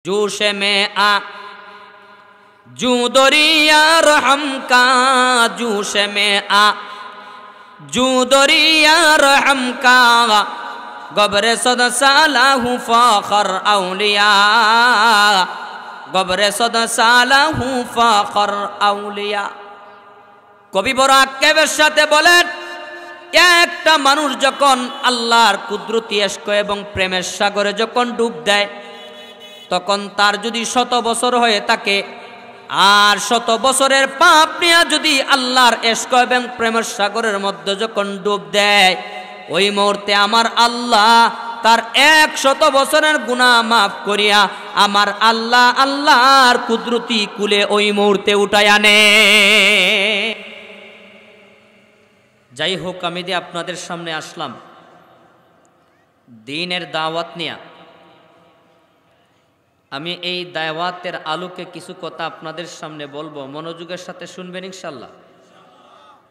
जोश में आ जू दरिया रहम का जोश में आ जू दरिया रहम का गब्र सद सालाहू फ़खर औलिया गब्र सद सालाहू फ़खर औलिया। कवि बड़ आक्षेपेर साथे बोलेन একটা মানুষ যখন আল্লাহর কুদরতি ইশক এবং প্রেমের সাগরে যখন ডুব দেয় তখন তার যদি 100 বছর হয়ে থাকে আর 100 বছরের পাপ নিয়ে যদি আল্লাহর ইশক এবং প্রেমের সাগরের মধ্যে যখন ডুব দেয় ওই মুহূর্তে আমার আল্লাহ তার 100 বছরের গুনাহ মাফ করিয়া আমার আল্লাহ আল্লাহর কুদরতি কুলে ওই মুহূর্তে উঠায় আনে। যাই হোক, আমি যে আপনাদের সামনে আসলাম দ্বীনের দাওয়াত নিয়ে। আমি এই দাওয়াতের আলোকে কিছু কথা আপনাদের সামনে বলবো, মনোযোগের সাথে শুনবেন ইনশাল্লাহ।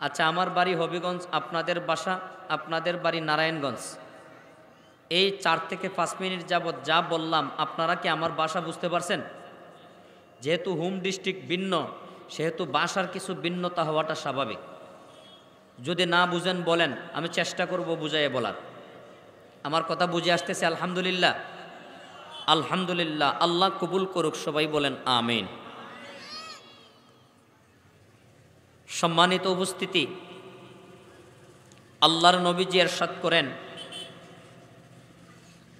আচ্ছা, আমার বাড়ি হবিগঞ্জ, আপনাদের বাসা, আপনাদের বাড়ি নারায়ণগঞ্জ। এই 4 থেকে 5 মিনিট যাবৎ যা বললাম আপনারা কি আমার বাসা বুঝতে পারছেন? যেহেতু হোম ডিস্ট্রিক্ট ভিন্ন সেহেতু বাসার কিছু ভিন্নতা হওয়াটা স্বাভাবিক। যদি না বুঝেন বলেন, আমি চেষ্টা করব বুঝাইয়ে বলার। আমার কথা বুঝে আসতেছে? আলহামদুলিল্লাহ, আলহামদুলিল্লাহ। আল্লাহ কবুল করুক, সবাই বলেন আমিন। সম্মানিত উপস্থিতি, আল্লাহর নবীজি ইরশাদ করেন,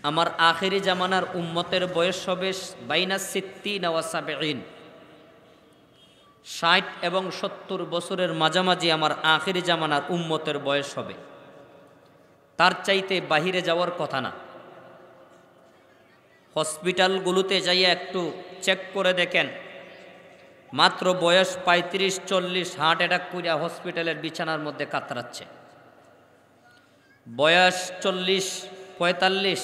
আমার আখিরি জামানার উম্মতের বয়স হবে বাইনা 60 ওয়া 70, 60 এবং 70 বছরের মাঝামাঝি আমার আখিরি জামানার উম্মতের বয়স হবে। তার চাইতে বাহিরে যাওয়ার কথা না। হসপিটালগুলোতে যাইয়া একটু চেক করে দেখেন, মাত্র বয়স 35-40 হার্ট অ্যাটাক করিয়া হসপিটালের বিছানার মধ্যে কাতরাচ্ছে। বয়স 40-45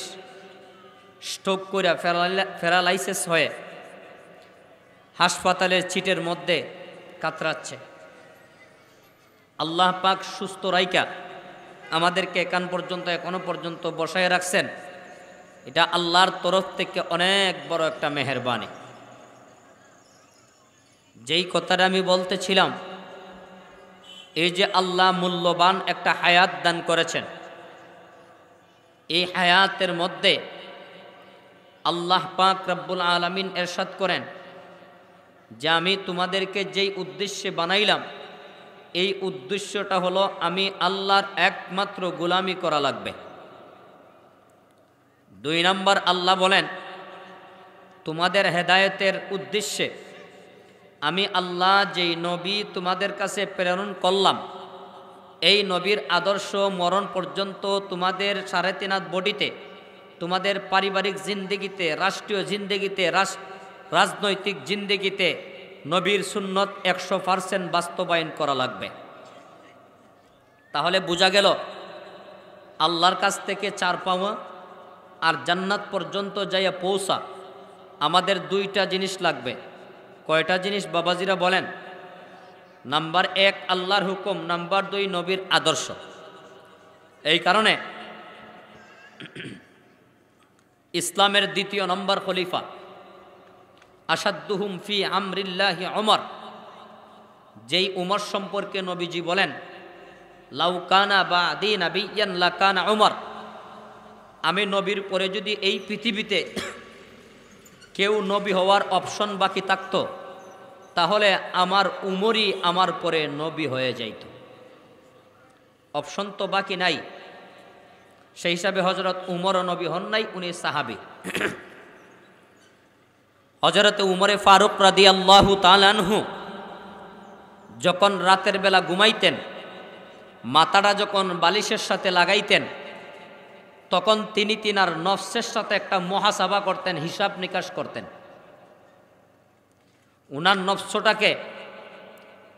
স্ট্রোক করিয়া প্যারালাইসিস হয়ে হাসপাতালের চিটের মধ্যে কাতরাচ্ছে। আল্লাহ পাক সুস্থ রাইকা আমাদেরকে এখান পর্যন্ত এখনো পর্যন্ত বসায় রাখছেন, এটা আল্লাহর তরফ থেকে অনেক বড় একটা মেহেরবানি। যেই কথাটা আমি বলতেছিলাম, এই যে আল্লাহ মূল্যবান একটা হায়াত দান করেছেন, এই হায়াতের মধ্যে আল্লাহ পাক রব্বুল আলামিন ইরশাদ করেন যে আমি তোমাদেরকে যেই উদ্দেশ্যে বানাইলাম এই উদ্দেশ্যটা হলো আমি আল্লাহর একমাত্র গোলামি করা লাগবে। 2 নম্বর আল্লাহ বলেন তোমাদের হেদায়েতের উদ্দেশ্যে আমি আল্লাহ যেই নবী তোমাদের কাছে প্রেরণ করলাম এই নবীর আদর্শ মরণ পর্যন্ত তোমাদের 3.5 হাত বডিতে, তোমাদের পারিবারিক জিন্দেগিতে, রাষ্ট্রীয় জিন্দেগিতে, রাজনৈতিক জিন্দেগিতে নবীর সুন্নত 100% বাস্তবায়ন করা লাগবে। তাহলে বোঝা গেল আল্লাহর কাছ থেকে 4 পাওয়া আর জান্নাত পর্যন্ত যাইয়া পৌঁছা আমাদের 2টা জিনিস লাগবে। কয়টা জিনিস বাবাজিরা বলেন? নাম্বার 1 আল্লাহর হুকুম, নাম্বার 2 নবীর আদর্শ। এই কারণে ইসলামের 2য় নম্বর খলিফা আসাদ্দুহুম ফি আমরিল্লাহি ওমর, যেই উমর সম্পর্কে নবীজি বলেন লাউ কানা বাদি নাবিয়ান লাকানা ওমর, আমি নবীর পরে যদি এই পৃথিবীতে কেউ নবী হওয়ার অপশন বাকি থাকতো তাহলে আমার উমরই আমার পরে নবী হয়ে যাইত। অপশন তো বাকি নাই, সেই হিসাবে হযরত উমরও নবী হন নাই, উনি সাহাবী। হযরত উমরে ফারুক রাদিয়াল্লাহু তাআলা আনহু যখন রাতের বেলা ঘুমাইতেন, মাথাটা যখন বালিশের সাথে লাগাইতেন তখন তিনি তিনার নফসের সাথে একটা মুহাসাবা করতেন, হিসাব নিকাশ করতেন। উনার নফসটাকে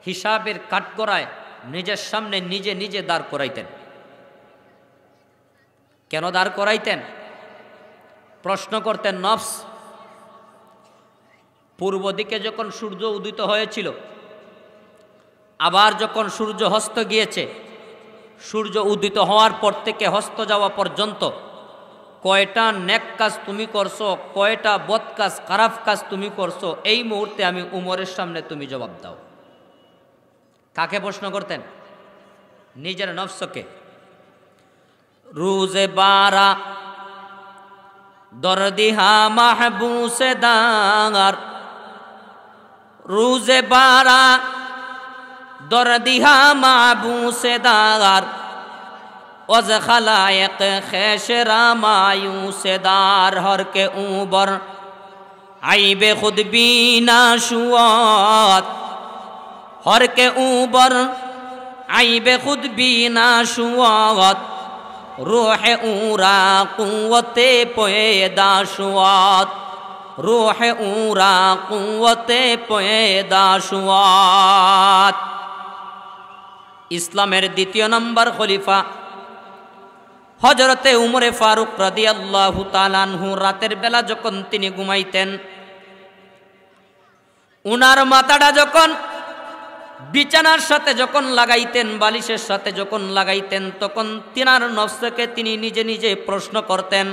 হিসাবের কাঠগড়ায় নিজের সামনে নিজে নিজে দাঁড় করাইতেন। কেন দাঁড় করাইতেন? প্রশ্ন করতেন, নফস, পূর্ব দিকে যখন সূর্য উদিত হয়েছিল, আবার যখন সূর্য হস্ত গিয়েছে, সূর্য উদিত হওয়ার পর থেকে হস্ত যাওয়া পর্যন্ত কয়টা নেক কাজ তুমি করছো, কয়টা বদ কাজ খারাপ কাজ তুমি করছো, এই মুহূর্তে আমি উমরের সামনে তুমি জবাব দাও। কাকে প্রশ্ন করতেন? নিজের নফসকে। রুজে বারা দরদিহা মাহবুসে দার, রুজে বারা দরদিহা মাহবুসে দার, ওজ खलायक खैशरा मायूसे दार, हर के ऊबर आइबे खुद बीना शुआत, हर के ऊबर आइबे खुद बीना शुआत, रूह ऊरा कुव्वते पैदा शुआत, रूह ऊरा कुव्वते पैदा शुआत। इस्लामेर द्वितीय नम्बर खलिफा হযরতে উমরে ফারুক রাদিয়াল্লাহু তাআলা আনহু রাতের বেলা যখন তিনি ঘুমাইতেন, উনার মাথাটা যখন বিছানার সাথে যখন লাগাইতেন, বালিশের সাথে যখন লাগাইতেন, তখন তিনার নফসকে তিনি নিজে নিজে প্রশ্ন করতেন,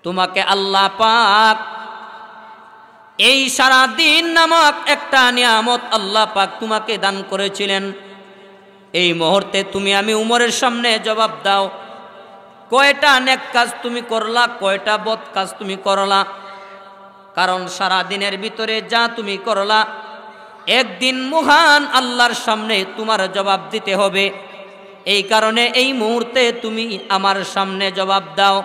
তোমাকে আল্লাহ পাক এই সারা দিন নামক একটা নিয়ামত আল্লাহ পাক তোমাকে দান করেছিলেন, এই মুহূর্তে তুমি আমি উমরের সামনে জবাব দাও, কয়টা নেক কাজ তুমি করলা, কয়টা বদ কাজ তুমি করলা। কারণ সারা দিনের ভিতরে যা তুমি করলা, একদিন মহান আল্লাহর সামনে তোমার জবাব দিতে হবে। এই কারণে এই মুহূর্তে তুমি আমার সামনে জবাব দাও।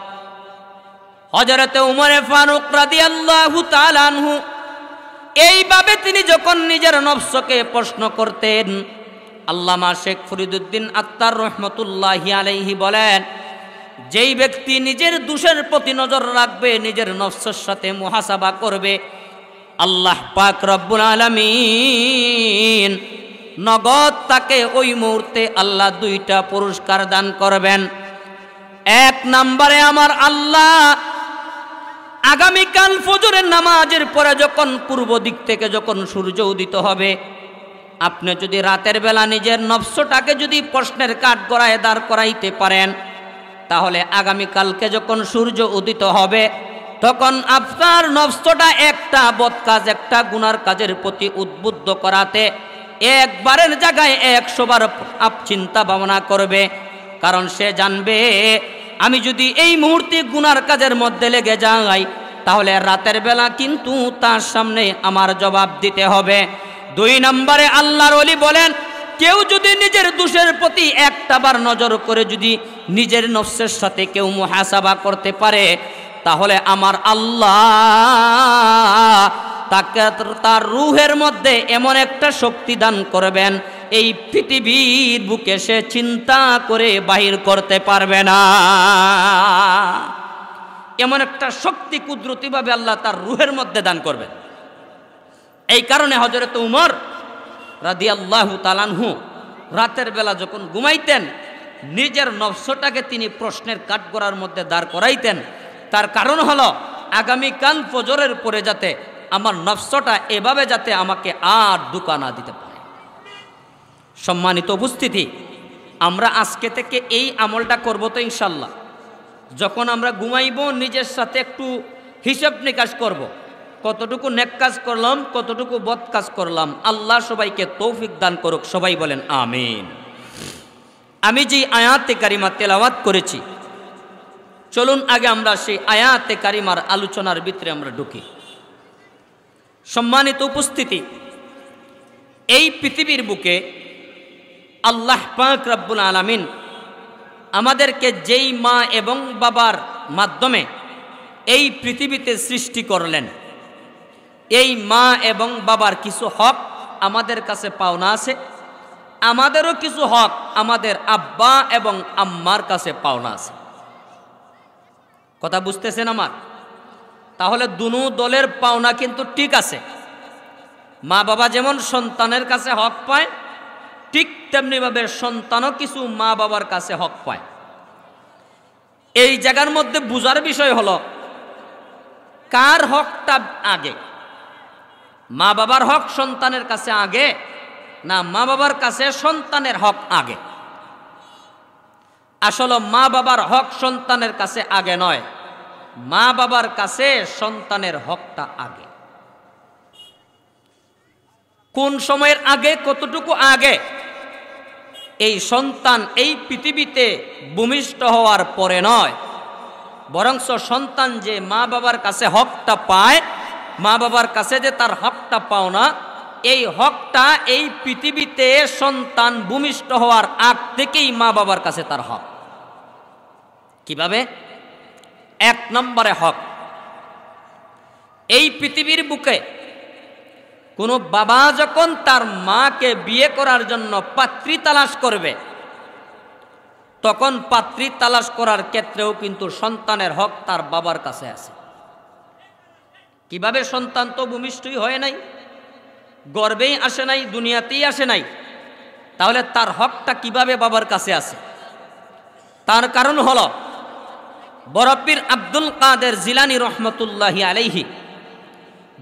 হযরতে উমরে ফারুক রাদিয়াল্লাহু তাআলা আনহু এইভাবে তিনি যখন নিজের নফসকে প্রশ্ন করতেন, আল্লামা শেখ ফরিদুদ্দিন আত্তার রহমতুল্লাহি আলাইহি বলেন, যেই ব্যক্তি নিজের দোষের প্রতি নজর রাখবে, নিজের নফসের সাথে মুহাসাবা করবে, আল্লাহ পাক রব্বুল আলামিন নগদ তাকে ওই মুহূর্তে আল্লাহ দুইটা পুরস্কার দান করবেন। এক নম্বরে আমার আল্লাহ আগামীকাল ফজরের নামাজের পরে যখন পূর্ব দিক থেকে যখন সূর্য উদিত হবে, আপনি যদি রাতের বেলা নিজের নফসটাকে যদি প্রশ্নের কাঠগড়ায় দাঁড় করাইতে পারেন, তাহলে আগামীকালকে যখন সূর্য উদিত হবে তখন আপনার নফসটা একটা বদ কাজ, একটা গুনার কাজের প্রতি উদ্বুদ্ধ করাতে একবারের জায়গায় 100 বার চিন্তা ভাবনা করবে। কারণ সে জানবে আমি যদি এই মুহূর্তে গুনার কাজের মধ্যে লেগে যাই, তাহলে রাতের বেলা কিন্তু তার সামনে আমার জবাব দিতে হবে। 2 নম্বরে আল্লাহর ওলি বলেন, কেউ যদি নিজের দোষের প্রতি একটাবার নজর করে যদি নিজের নফসের সাথে কেউ মুহাসাবা করতে পারে, তাহলে আমার আল্লাহ তাকে তার রূহের মধ্যে এমন একটা শক্তি দান করবেন, এই পৃথিবীর বুকে সে চিন্তা করে বাহির করতে পারবে না। এমন একটা শক্তি কুদরতিভাবে আল্লাহ তার রূহের মধ্যে দান করবেন। এই কারণে হযরত উমর রাদিয়াল্লাহু তাআলা আনহু রাতের বেলা যখন ঘুমাইতেন, নিজের নফসটাকে তিনি প্রশ্নের কাঠগড়ার মধ্যে দাঁড় করাইতেন। তার কারণ হলো আগামীকাল ফজরের পরে যাতে আমার নফসটা এভাবে যাতে আমাকে আর ধোঁকা না দিতে পারে। সম্মানিত উপস্থিতি, আমরা আজকে থেকে এই আমলটা করব তো ইনশাল্লাহ। যখন আমরা ঘুমাইব নিজের সাথে একটু হিসাব নিকাশ করব, কতটুকু নেক কাজ করলাম, কতটুকু বদ কাজ করলাম। আল্লাহ সবাইকে তৌফিক দান করুক, সবাই বলেন আমিন। আমি যে আয়াতে কারিমা তেলাওয়াত করেছি, চলুন আগে আমরা সেই আয়াতে কারিমার আলোচনার ভিতরে আমরা ঢুকি। সম্মানিত উপস্থিতি, এই পৃথিবীর বুকে আল্লাহ পাক রব্বুল আলামিন আমাদেরকে যেই মা এবং বাবার মাধ্যমে এই পৃথিবীতে সৃষ্টি করলেন, এই মা এবং বাবার কিছু হক আমাদের কাছে পাওনা আছে, আমাদেরও কিছু হক আমাদের আব্বা এবং আম্মার কাছে পাওনা আছে। কথা বুঝতেছেন আমার? তাহলে দুনো দলের পাওনা কিন্তু ঠিক আছে। মা বাবা যেমন সন্তানের কাছে হক পায়, ঠিক তেমনিভাবে সন্তানও কিছু মা বাবার কাছে হক পায়। এই জায়গার মধ্যে বুঝার বিষয় হলো কার হকটা আগে, মা বাবার হক সন্তানের কাছে আগে না মা বাবার কাছে সন্তানের হক আগে? আসলে মা বাবার হক সন্তানের কাছে আগে নয়, মা বাবার কাছে সন্তানের হকটা আগে। কোন সময়ের আগে, কতটুকু আগে? এই সন্তান এই পৃথিবীতে ভূমিষ্ঠ হওয়ার পরে নয়, বরঞ্চ সন্তান যে মা বাবার কাছে হকটা পায়, মা বাবার কাছে যে তার হকটা পাও না, এই হকটা এই পৃথিবীতে সন্তান ভূমিষ্ঠ হওয়ার আগ থেকেই মা বাবার কাছে তার হক। কিভাবে? 1 নম্বরে হক, এই পৃথিবীর বুকে কোনো বাবা যখন তার মাকে বিয়ে করার জন্য পাত্রী তালাশ করবে, তখন পাত্রী তালাশ করার ক্ষেত্রেও কিন্তু সন্তানের হক তার বাবার কাছে আছে। কিভাবে? সন্তান তো ভূমিষ্ঠই হয় নাই, গর্ভেই আসে নাই, দুনিয়াতেই আসে নাই, তাহলে তার হকটা কিভাবে বাবার কাছে আছে? তার কারণ হলো বড় পীর আব্দুল কাদের জিলানী রহমতুল্লাহি আলাইহি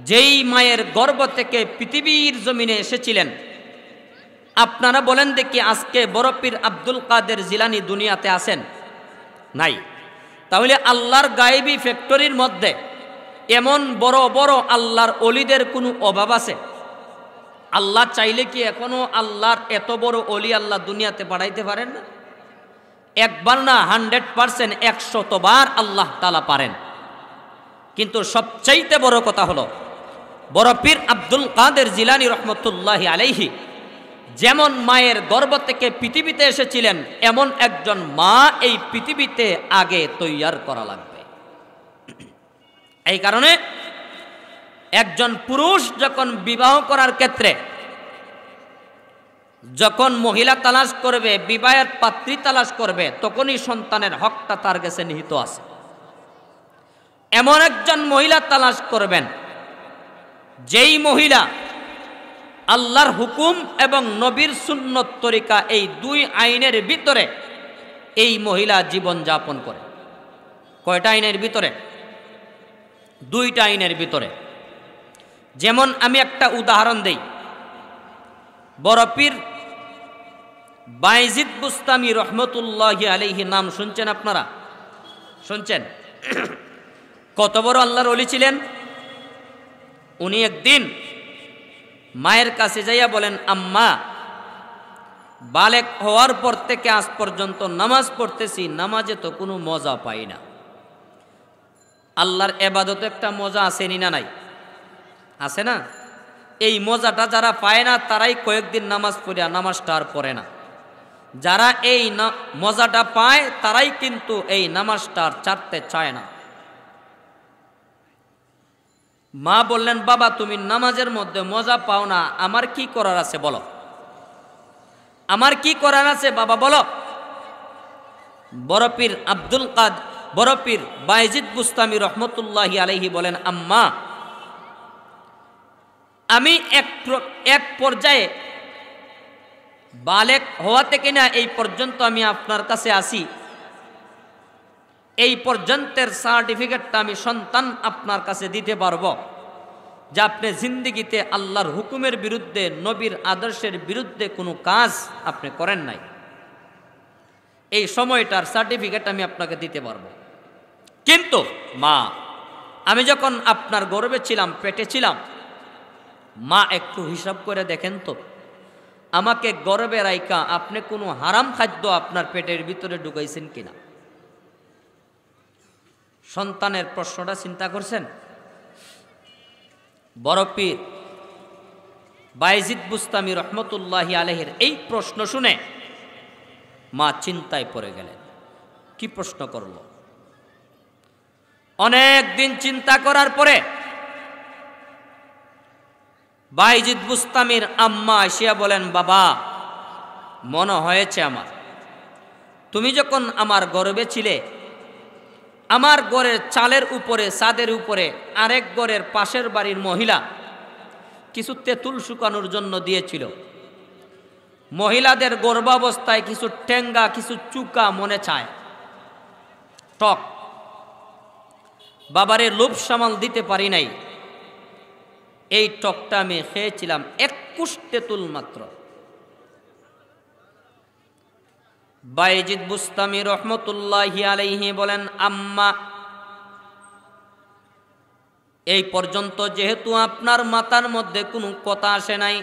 যেই মায়ের গর্ভ থেকে পৃথিবীর জমিনে এসেছিলেন, আপনারা বলেন দেখি আজকে বড় পীর আব্দুল কাদের জিলানী দুনিয়াতে আছেন? নাই। তাহলে আল্লাহর গায়েবী ফ্যাক্টরির মধ্যে এমন বড় বড় আল্লাহর অলিদের কোনো অভাব আছে? আল্লাহ চাইলে কি এখনো আল্লাহর এত বড় অলি আল্লাহ দুনিয়াতে পাঠাইতে পারেন না? একবার না, 100%, 100 বার আল্লাহ তাআলা পারেন। কিন্তু সবচাইতে বড় কথা হলো বড় পীর আব্দুল কাদের জিলানী রহমতুল্লাহি আলাইহি যেমন মায়ের গর্ভ থেকে পৃথিবীতে এসেছিলেন, এমন একজন মা এই পৃথিবীতে আগে তৈয়ার করা লাগবে। এই কারণে একজন পুরুষ যখন বিবাহ করার ক্ষেত্রে, যখন মহিলা তালাশ করবে, বিবাহের পাত্রী তালাশ করবে, তখনই সন্তানের হকটা তার কাছে নিহিত আছে। এমন একজন মহিলা তালাশ করবেন যেই মহিলা আল্লাহর হুকুম এবং নবীর সুন্নত তরিকা, এই 2 আইনের ভিতরে এই মহিলা জীবন যাপন করে। কয়টা আইনের ভিতরে? 2টা আইনের ভিতরে। যেমন আমি একটা উদাহরণ দেই, বড় পীর বাইজিদ বুস্তামি রহমতুল্লাহি আলাইহি নাম শুনছেন আপনারা? শুনছেন? কত বড় আল্লাহর ওলি ছিলেন। উনি একদিন মায়ের কাছে যাইয়া বলেন, আম্মা, বালেক হওয়ার পর থেকে আজ পর্যন্ত নামাজ পড়তেছি, নামাজে তো কোনো মজা পাই না। আল্লাহর ইবাদতে একটা মজা আসেনি না নাই? আছে না? এই মজাটা যারা পায় না তারাই কয়েকদিন নামাজ পড়িয়া নামাজটা আর পড়ে না। যারা এই মজাটা পায় তারাই কিন্তু এই নামাজটা আর ছাড়তে চায় না। মা বললেন, বাবা তুমি নামাজের মধ্যে মজা পাও না, আমার কি করার আছে বলো, আমার কি করার আছে বাবা বলো। বড় পীর বড় পীর বাইজিদ বুস্তামি রহমতুল্লাহি আলাইহি বলেন, আম্মা, আমি এক পর্যায়ে বালেক হওয়া থেকে না এই পর্যন্ত আমি আপনার কাছে আসি, এই পর্যন্তের সার্টিফিকেটটা আমি সন্তান আপনার কাছে দিতে পারবো যে আপনি জিন্দেগিতে আল্লাহর হুকুমের বিরুদ্ধে, নবীর আদর্শের বিরুদ্ধে কোনো কাজ আপনি করেন নাই। এই সময়টার সার্টিফিকেট আমি আপনাকে দিতে পারবো। কিন্তু মা, আমি যখন আপনার গর্ভে ছিলাম, পেটে ছিলাম, মা একটু হিসাব করে দেখেন তো, আমাকে গর্ভে রাইকা আপনি কোনো হারাম খাদ্য আপনার পেটের ভিতরে ঢুকাইছেন কিনা? সন্তানের প্রশ্নটা চিন্তা করছেন? বড় পীর বাইজিদ বুস্তামি রহমতুল্লাহি আলাইহির এই প্রশ্ন শুনে মা চিন্তায় পড়ে গেলেন। কি প্রশ্ন করল? অনেক দিন চিন্তা করার পরে বাইজিদ বুস্তামির আম্মা আসিয়া বলেন, বাবা, মনে হয়েছে আমার, তুমি যখন আমার গর্ভে ছিলে, আমার ঘরের চালের উপরে, ছাদের উপরে আরেক ঘরের পাশের বাড়ির মহিলা কিছু তেঁতুল শুকানোর জন্য দিয়েছিল। মহিলাদের গর্ভাবস্থায় কিছু টেঙ্গা, কিছু চুকা মনে চায়, টক। বাবারে লোভ সামাল দিতে পারি নাই, এই টকটা আমি খেয়েছিলাম 21 তেঁতুল মাত্র। বাইজিদ বুস্তামি রহমতুল্লাহি আলাইহি বলেন, আম্মা, এই পর্যন্ত যেহেতু আপনার মাথার মধ্যে কোনো কথা আসে নাই,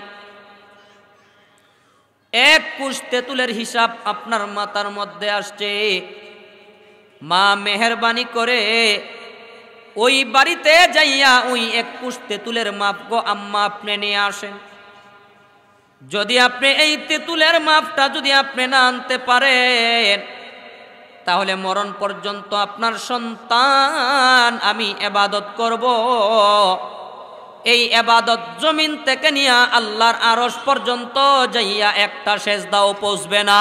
এক কুশ তেঁতুলের হিসাব আপনার মাথার মধ্যে আসছে, মা মেহেরবানি করে ওই বাড়িতে যাইয়া ওই এক কুশ তেঁতুলের মাপ গো আম্মা আপনি নিয়ে আসেন। যদি আপনি এই তেঁতুলের মাপটা যদি আপনি না আনতে পারেন, তাহলে মরণ পর্যন্ত আপনার সন্তান আমি ইবাদত করব, এই ইবাদত জমিন থেকে নিয়ে আল্লাহর আরশ পর্যন্ত যাইয়া একটা সেজদাও পৌঁছবে না।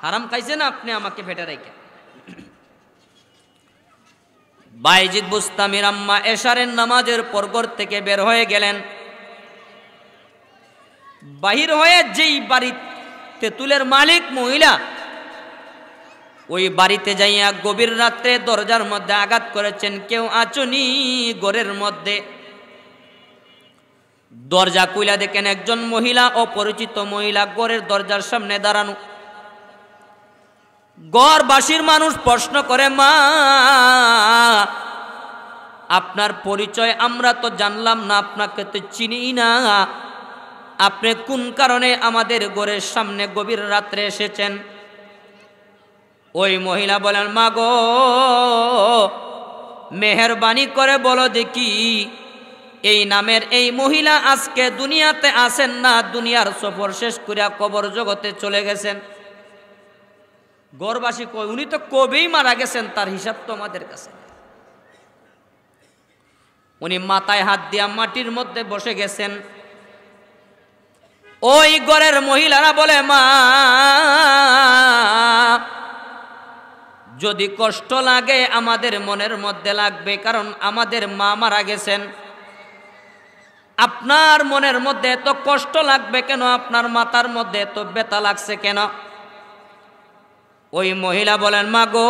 হারাম খাইছেন আপনি আমাকে ফেটে রেখে। বাইজিদ বুস্তামির আম্মা এশারের নামাজের পর ঘর থেকে বের হয়ে গেলেন। বাহির হয়ে যেই বাড়ি তেঁতুলের মালিক মহিলা, ওই বাড়িতে যাইয়া গভীর রাত্রে দরজার মধ্যে আঘাত করেছেন, কেউ আচনি ঘরের মধ্যে। দরজা খুইলা দেখেন একজন মহিলা, অপরিচিত মহিলা ঘরের দরজার সামনে দাঁড়ানো। ঘরবাসীর মানুষ প্রশ্ন করে, মা আপনার পরিচয় আমরা তো জানলাম না, আপনাকে তো চিনি না, আপনি কোন কারণে আমাদের ঘরের সামনে গভীর রাত্রে এসেছেন? ওই মহিলা বলেন, মা গো মেহেরবানি করে বলো দেখি, এই নামের এই মহিলা আজকে দুনিয়াতে আসেন না, দুনিয়ার সফর শেষ করিয়া কবর জগতে চলে গেছেন। ঘরবাসী কই, উনি তো কবেই মারা গেছেন, তার হিসাব তো আমাদের কাছে। উনি মাথায় হাত দিয়া মাটির মধ্যে বসে গেছেন। ওই ঘরের মহিলারা বলে, মা যদি কষ্ট লাগে আমাদের মনের মধ্যে লাগবে, কারণ আমাদের মা মারা গেছেন। আপনার মনের মধ্যে এত কষ্ট লাগবে কেন? আপনার মাথার মধ্যে এত ব্যথা লাগছে কেন? ওই মহিলা বলেন, মা গো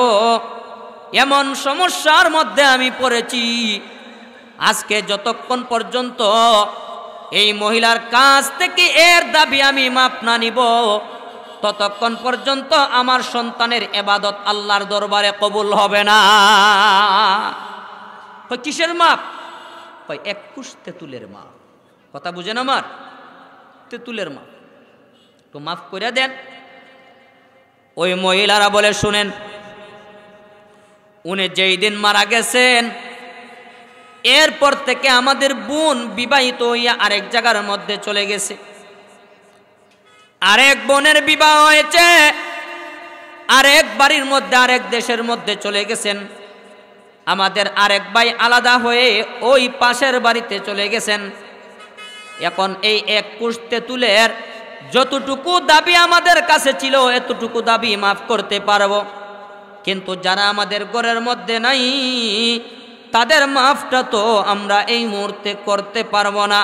এমন সমস্যার মধ্যে আমি পড়েছি, আজকে যতক্ষণ পর্যন্ত এই মহিলার কাছ থেকে এর দাবি আমি মাপ না নিব, ততক্ষণ পর্যন্ত আমার সন্তানের ইবাদত আল্লাহর দরবারে কবুল হবে না। কিসের মাপ? এক কুশ তেঁতুলের মাপ। কথা বুঝেন আমার? তেঁতুলের মাপ তো মাফ করে দেন। ওই মহিলারা বলে, শুনেন, উনি যেই দিন মারা গেছেন এরপর থেকে আমাদের বোন বিবাহিত হইয়া আরেক জায়গার মধ্যে চলে গেছে, আরেক বোনের বিবাহ হয়েছে, আরেক বাড়ির মধ্যে আরেক দেশের মধ্যে চলে গেছেন। আমাদের আরেক ভাই আলাদা হয়ে ওই পাশের বাড়িতে চলে গেছেন। এখন এই এক কুশ তেঁতুলের যতটুকু দাবি আমাদের কাছে ছিল এতটুকু দাবি মাফ করতে পারবো, কিন্তু যারা আমাদের ঘরের মধ্যে নাই তাদের মাফটা তো আমরা এই মুহূর্তে করতে পারবো না।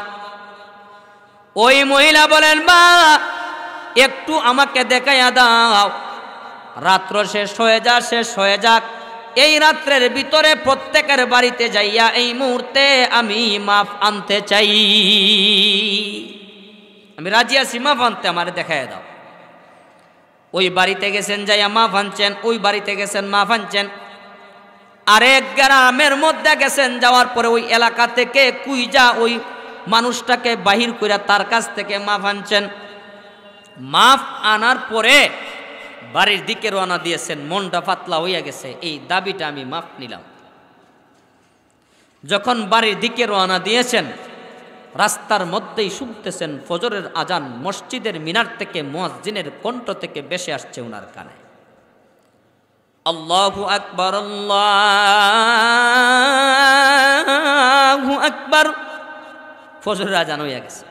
ওই মহিলা বলেন, মা একটু আমাকে দেখাইয়া দাও, রাত্র শেষ হয়ে যাক, এই রাত্রের ভিতরে প্রত্যেকের বাড়িতে যাইয়া এই মুহূর্তে আমি মাফ আনতে চাই, আমি রাজি আছি, মাফ আনতে আমারে দেখাইয়া দাও। ওই বাড়িতে গেছেন, যাইয়া মাফ আনছেন, ওই বাড়িতে গেছেন, মাফ আনছেন, আরেক গ্রামের মধ্যে গেছেন, যাওয়ার পরে ওই এলাকা থেকে কুইজা ওই মানুষটাকে বাহির কইরা তার কাছ থেকে মাফ আনছেন। মাফ আনার পরে বাড়ির দিকে রওনা দিয়েছেন, মনটা পাতলা হইয়া গেছে, এই দাবিটা আমি মাফ নিলাম। যখন বাড়ির দিকে রওনা দিয়েছেন, রাস্তার মধ্যেই শুনতেছেন ফজরের আজান মসজিদের মিনার থেকে, মুয়াজ্জিনের কণ্ঠ থেকে ভেসে আসছে ওনার কানে, আল্লাহু আকবার, আল্লাহু আকবার। ফজরের আজান হইয়া গেছে।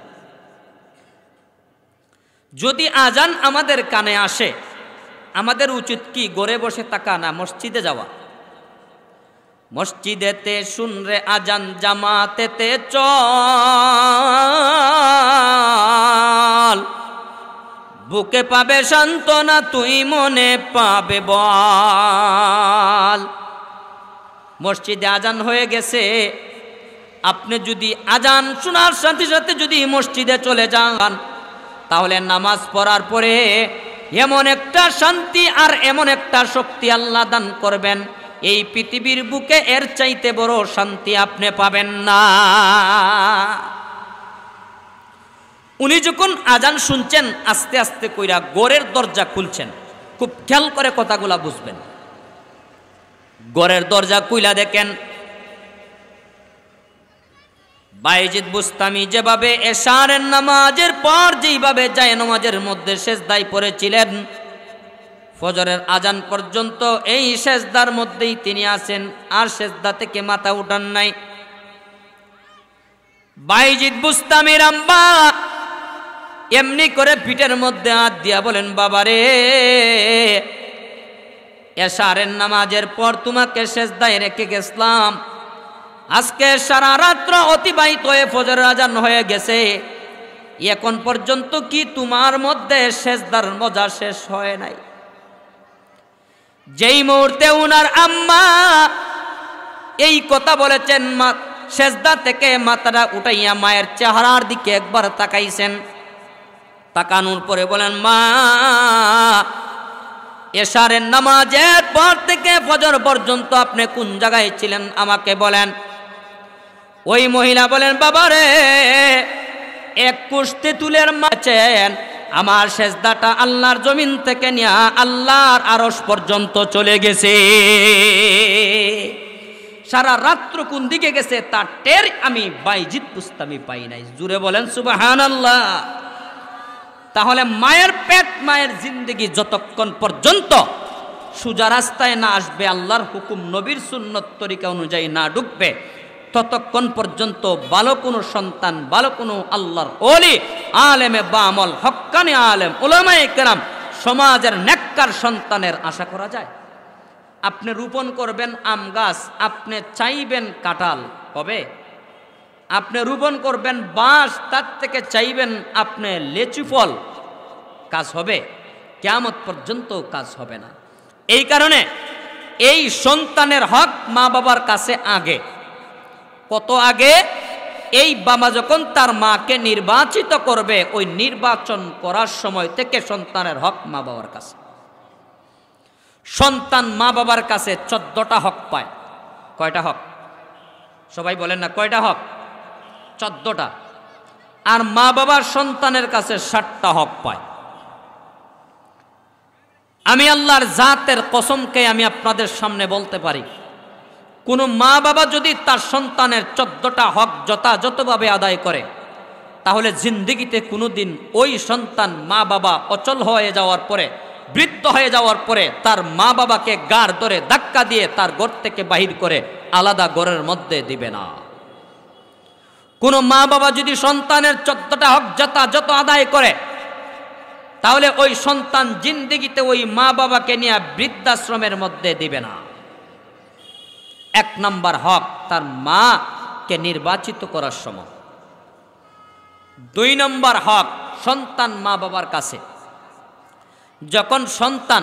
যদি আজান আমাদের কানে আসে, আমাদের উচিত কি ঘরে বসে থাকা না মসজিদে যাওয়া? মসজিদেতে শুনরে আজান, জামাতেতে চল, বুকে পাবে সান্ত্বনা, তুই মনে পাবে বল। মসজিদে আজান হয়ে গেছে, আপনি যদি আজান শোনার সাথে সাথে যদি মসজিদে চলে যান, তাহলে নামাজ পড়ার পরে এমন একটা শান্তি আর এমন একটা শক্তি আল্লাহ দান করবেন, এই পৃথিবীর বুকে এর চাইতে বড় শান্তি আপনি পাবেন না। উনি যখন আজান শুনছেন আস্তে আস্তে কইরা ঘরের দরজা খুলছেন, খুব খেয়াল করে কথাগুলা বুঝবেন। ঘরের দরজা খুইলা দেখেন বাইজিদ বুস্তামি যেভাবে এশারের নামাজের পর যেইভাবে যায় নামাজের মধ্যে সেজদায় পড়েছিলেন, ফজরের আজান পর্যন্ত এই সেজদার মধ্যেই তিনি আছেন, আর সেজদা থেকে মাথা উঠান নাই। বাইজিদ বুস্তামির আম্মা এমনি করে পিঠের মধ্যে হাত দিয়া বলেন, বাবারে, এশারের নামাজের পর তোমাকে সেজদায় রেখে গেছিলাম, আজকে সারা রাত্র অতিবাহিত হয়ে ফজরের আজান হয়ে গেছে, এখন পর্যন্ত কি তোমার মধ্যে সেজদার মজা শেষ হয় নাই? যেই মুহূর্তে উনার আম্মা এই কথা বলেছেন, সেজদা থেকে মাথাটা উঠাইয়া মায়ের চেহারার দিকে একবার তাকাইছেন। তাকানোর পরে বলেন, মা, এশারের নামাজের পর থেকে ফজর পর্যন্ত আপনি কোন জায়গায় ছিলেন আমাকে বলেন। ওই মহিলা বলেন, বাবারে, এক কুস্তি তুলের মাছেন, আমার সেজদাটা আল্লাহর জমিন থেকে নিয়ে আল্লাহর আরশ পর্যন্ত চলে গেছে। সারা রাত্র কোন দিকে গেছে তার টের আমি বাইজিদ বুস্তামি পাই নাই। জুড়ে বলেন সুবহানাল্লাহ। তাহলে মায়ের পেট, মায়ের জিন্দেগি যতক্ষণ পর্যন্ত সোজা রাস্তায় না আসবে, আল্লাহর হুকুম নবীর সুন্নত তরিকা অনুযায়ী না ঢুকবে, ততক্ষণ পর্যন্ত ভালো কোনো সন্তান, ভালো কোনো আল্লাহর ওলি, আলেমে বামল, হক্কানি আলেম, উলামায়ে কেরাম, সমাজের নেককার সন্তানের আশা করা যায়? আপনি রোপণ করবেন আম গাছ, আপনি চাইবেন কাঁঠাল হবে? আপনি রোপণ করবেন বাঁশ, তার থেকে চাইবেন আপনি লেচু ফল, কাজ হবে? কিয়ামত পর্যন্ত কাজ হবে না। এই কারণে এই সন্তানের হক মা বাবার কাছে আগে। কত আগে? এই বাবা যখন তার মাকে নির্বাচিত করবে, ওই নির্বাচন করার সময় থেকে সন্তানের হক মা বাবার কাছে। সন্তান মা বাবার কাছে 14টা হক পায়। কয়টা হক? সবাই বলেন না, কয়টা হক? 14টা। আর মা বাবার সন্তানের কাছে 60টা হক পায়। আমি আল্লাহর জাতের কসমকে আমি আপনাদের সামনে বলতে পারি, কোন মা বাবা যদি তার সন্তানের 14টা হক যথাযথভাবে আদায় করে, তাহলে জিন্দেগিতে কোনোদিন ওই সন্তান মা বাবা অচল হয়ে যাওয়ার পরে, বৃদ্ধ হয়ে যাওয়ার পরে তার মা বাবাকে গাড় ধরে ধাক্কা দিয়ে তার ঘর থেকে বাহির করে আলাদা ঘরের মধ্যে দিবে না। কোন মা বাবা যদি সন্তানের 14টা হক যথাযথ আদায় করে, তাহলে ওই সন্তান জিন্দেগিতে ওই মা বাবাকে নিয়ে বৃদ্ধাশ্রমের মধ্যে দিবে না। 1 নম্বর হক তার মাকে নির্বাচিত করার সময়। 2 নম্বর হক সন্তান মা বাবার কাছে, যখন সন্তান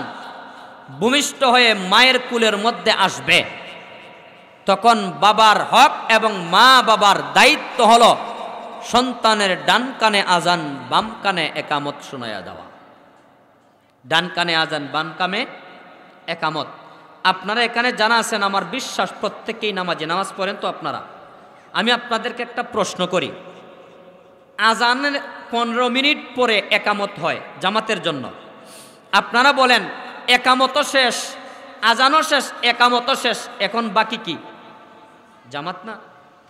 ভূমিষ্ঠ হয়ে মায়ের কুলের মধ্যে আসবে, তখন বাবার হক এবং মা বাবার দায়িত্ব হলো সন্তানের ডান কানে আজান, বাম কানে একামত শোনায়া দেওয়া। ডান কানে আজান, বাম কানে একামত। আপনারা এখানে জানা আছেন, আমার বিশ্বাস প্রত্যেকেই নামাজ পড়েন তো আপনারা। আমি আপনাদেরকে একটা প্রশ্ন করি, আজানের 15 মিনিট পরে একামত হয় জামাতের জন্য। আপনারা বলেন একামত শেষ, আজানও শেষ, একামত শেষ, এখন বাকি কি? জামাত না?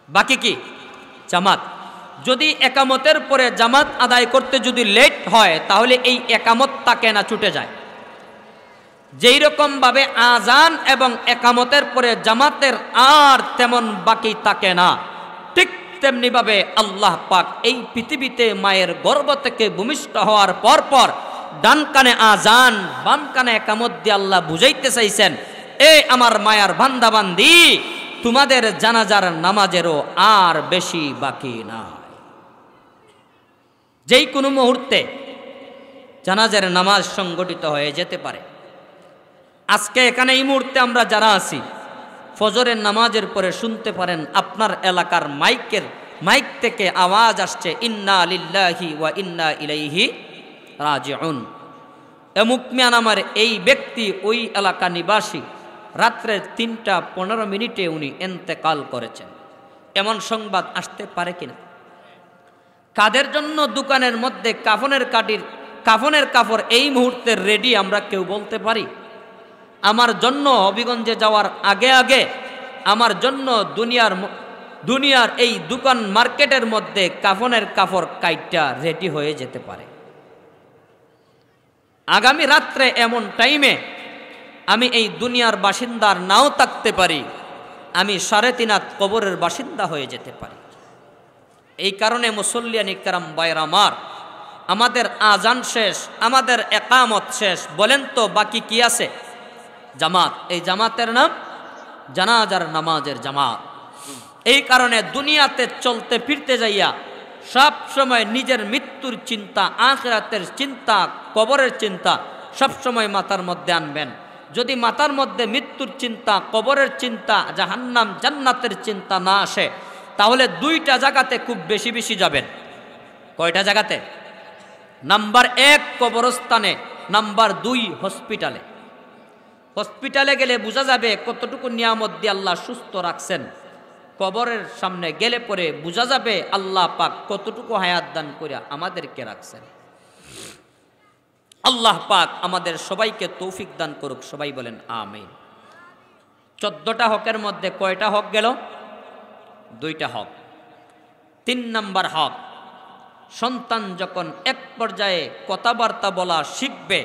বাকি কি? জামাত। যদি একামতের পরে জামাত আদায় করতে যদি লেট হয়, তাহলে এই একামত তাকে না ছুটে যায়। যেই রকম ভাবে আজান এবং একামতের পরে জামাতের আর তেমন বাকি থাকে না, ঠিক তেমনি ভাবে আল্লাহ পাক এই পৃথিবীতে মায়ের গর্ভ থেকে ভূমিষ্ঠ হওয়ার পর ডান কানে আজান, বাম কানে একামত দিয়ে আল্লাহ বুঝাইতে চাইছেন, এ আমার মায়ার বান্দা বান্দি, তোমাদের জানাজার নামাজেরও আর বেশি বাকি নাই। যেই কোনো মুহূর্তে জানাজার নামাজ সংগঠিত হয়ে যেতে পারে। আজকে এখানে এই মুহূর্তে আমরা যারা আছি, ফজরের নামাজের পরে শুনতে পারেন আপনার এলাকার মাইকের মাইক থেকে আওয়াজ আসছে, ইন্না লিল্লাহি ওয়া ইন্না ইলাইহি রাজিউন। অমুক মিয়া নামের এই ব্যক্তি ওই এলাকা নিবাসী, রাত্রের 3:15 উনি ইন্তেকাল করেছেন। এমন সংবাদ আসতে পারে কিনা? কাদের জন্য দোকানের মধ্যে কাফনের কাপড় এই মুহূর্তে রেডি, আমরা কেউ বলতে পারি? আমার জন্য হবিগঞ্জে যাওয়ার আগে আগে আমার জন্য দুনিয়ার এই দোকান মার্কেটের মধ্যে কাফনের কাপড় কাইটা রেডি হয়ে যেতে পারে। আগামী রাত্রে এমন টাইমে আমি এই দুনিয়ার বাসিন্দার নাও থাকতে পারি, আমি 3.5 হাত কবরের বাসিন্দা হয়ে যেতে পারি। এই কারণে মুসল্লিয়ান ইকরাম বাইরামার, আমাদের আজান শেষ, আমাদের একামত শেষ, বলেন তো বাকি কি আছে? জামাত। এই জামাতের নাম জানাজার নামাজের জামাত। এই কারণে দুনিয়াতে চলতে ফিরতে যাইয়া সব সময় নিজের মৃত্যুর চিন্তা, আখিরাতের চিন্তা, কবরের চিন্তা সব সময় মাথার মধ্যে আনবেন। যদি মাথার মধ্যে মৃত্যুর চিন্তা, কবরের চিন্তা, জাহান্নাম জান্নাতের চিন্তা না আসে, তাহলে 2টা জায়গাতে খুব বেশি বেশি যাবেন। কয়টা জায়গাতে? নাম্বার 1 কবরস্থানে, নাম্বার 2 হসপিটালে। হসপিটালে গেলে বোঝা যাবে কতটুকু নিয়ামত দিয়ে আল্লাহ সুস্থ রাখছেন। কবরের সামনে গেলে পরে বোঝা যাবে আল্লাহ পাক কতটুকু হায়াত দান করে আমাদেরকে রাখছেন। আল্লাহ পাক আমাদের সবাইকে তৌফিক দান করুক, সবাই বলেন আমিন। 14টা হকের মধ্যে কয়টা হক গেল? 2টা হক। 3 নাম্বার হক, সন্তান যখন এক পর্যায়ে কথাবার্তা বলা শিখবে,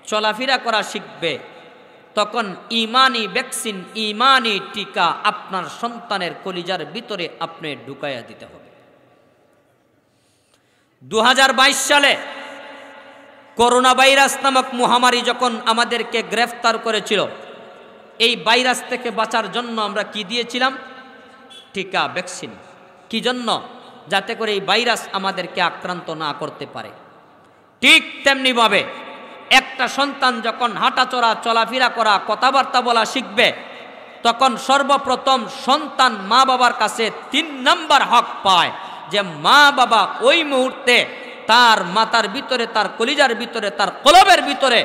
চলাফেরা করা শিখবে, তখন ইমানি ভ্যাকসিন, ইমানি টিকা আপনার সন্তানের কলিজার ভিতরে আপনি ঢুকাইয়া দিতে হবে। 2022 সালে করোনা ভাইরাস নামক মহামারী যখন আমাদেরকে গ্রেফতার করেছিল, এই ভাইরাস থেকে বাঁচার জন্য আমরা কি দিয়েছিলাম? টিকা, ভ্যাকসিন। কি জন্য? যাতে করে এই ভাইরাস আমাদেরকে আক্রান্ত না করতে পারে। ঠিক তেমনিভাবে একটা সন্তান যখন হাঁটাচলা, চলাফেরা করা, কথাবার্তা বলা শিখবে, তখন সর্বপ্রথম সন্তান মা বাবার কাছে 3 নাম্বার হক পায়, যে মা বাবা ওই মুহূর্তে তার মাথার ভিতরে, তার কলিজার ভিতরে, তার কলবের ভিতরে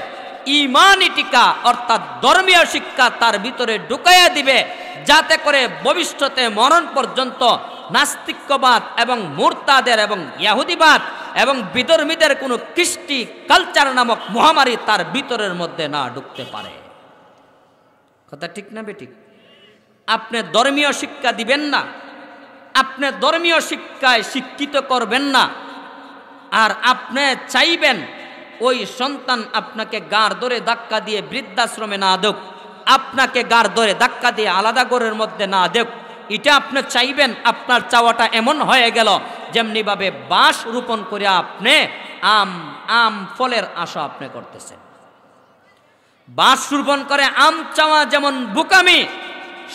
ইমানি টিকা অর্থাৎ ধর্মীয় শিক্ষা তার ভিতরে ঢুকাইয়া দিবে, যাতে করে ভবিষ্যতে মরণ পর্যন্ত নাস্তিক্যবাদ এবং মুরতাদের এবং ইহুদিবাদ এবং বিধর্মীদের কোনো কৃষ্টি কালচার নামক মহামারী তার ভিতরের মধ্যে না ঢুকতে পারে। কথা ঠিক না বেঠিক? আপনি ধর্মীয় শিক্ষা দিবেন না, আপনি ধর্মীয় শিক্ষায় শিক্ষিত করবেন না, আর আপনি চাইবেন ওই সন্তান আপনাকে গাড় ধরে ধাক্কা দিয়ে বৃদ্ধাশ্রমে না দেখ, আপনাকে গাড় ধরে ধাক্কা দিয়ে আলাদা ঘরের মধ্যে না দেখ, এটা আপনি চাইবেন। আপনার চাওয়াটা এমন হয়ে গেল যেমনিভাবে বাঁশ রোপণ করে আপনি আম ফলের আশা আপনি করতেছেন। বাঁশ রোপণ করে আম চাওয়া যেমন বোকামি,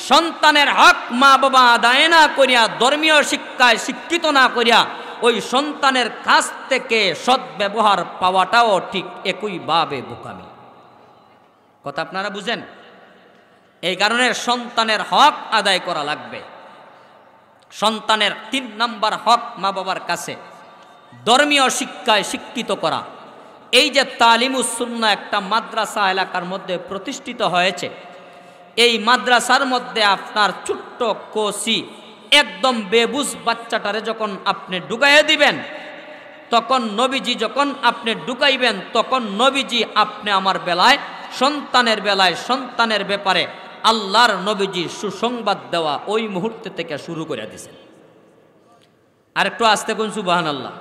সন্তানের হক মা বাবা আদায় না করিয়া, ধর্মীয় শিক্ষায় শিক্ষিত না করিয়া ওই সন্তানের কাছ থেকে সদ্ব্যবহার পাওয়াটাও ঠিক একইভাবে বোকামি। কথা আপনারা বুঝেন? এই কারণে সন্তানের হক আদায় করা লাগবে। সন্তানের 3 নাম্বার হক মা বাবার কাছে ধর্মীয় শিক্ষায় শিক্ষিত করা। এই যে তালিমুস সুন্নাহ একটা মাদ্রাসা এলাকার মধ্যে প্রতিষ্ঠিত হয়েছে, এই মাদ্রাসার মধ্যে আপনার ছোট্ট কোসি একদম বেবুঝ বাচ্চাটারে যখন আপনি ঢুকাইয়া দিবেন, তখন নবীজি যখন আপনি ঢুকাইবেন, তখন নবীজি আপনি আমার বেলায়, সন্তানের ব্যাপারে আল্লাহর নবীজি সুসংবাদ দেওয়া ওই মুহূর্তে থেকে শুরু করে দিয়েছেন। আর একটু আস্তে কোন সুবহানাল্লাহ,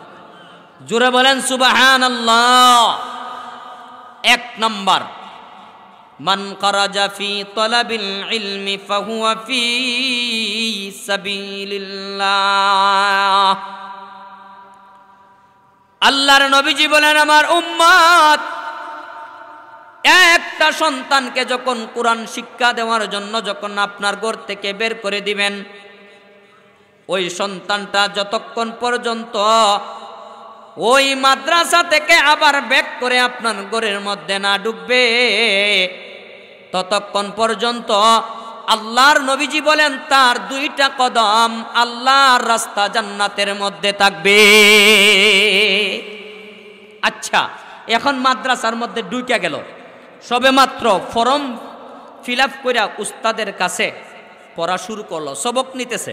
জোরে বলেন সুবহানাল্লাহ। 1 নাম্বার, মান খারাজা ফি তালাবিল ইলমি ফাহুয়া ফি সাবিলিল্লাহ। আল্লাহর নবীজি বলেন, আমার উম্মত একটা সন্তানকে যখন কোরআন শিক্ষা দেওয়ার জন্য যখন আপনার ঘর থেকে বের করে দিবেন, ওই সন্তানটা যতক্ষণ পর্যন্ত ওই মাদ্রাসা থেকে আবার ব্যাক করে আপনার ঘরের মধ্যে না ঢুকবে, ততক্ষণ পর্যন্ত আল্লাহর নবীজি বলেন তার দুইটা কদম আল্লাহর রাস্তা জান্নাতের মধ্যে থাকবে। আচ্ছা, এখন মাদ্রাসার মধ্যে ঢুকে গেল, সবে মাত্র ফর্ম ফিল আপ করে উস্তাদের কাছে পড়া শুরু করলো, সবক নিতেছে।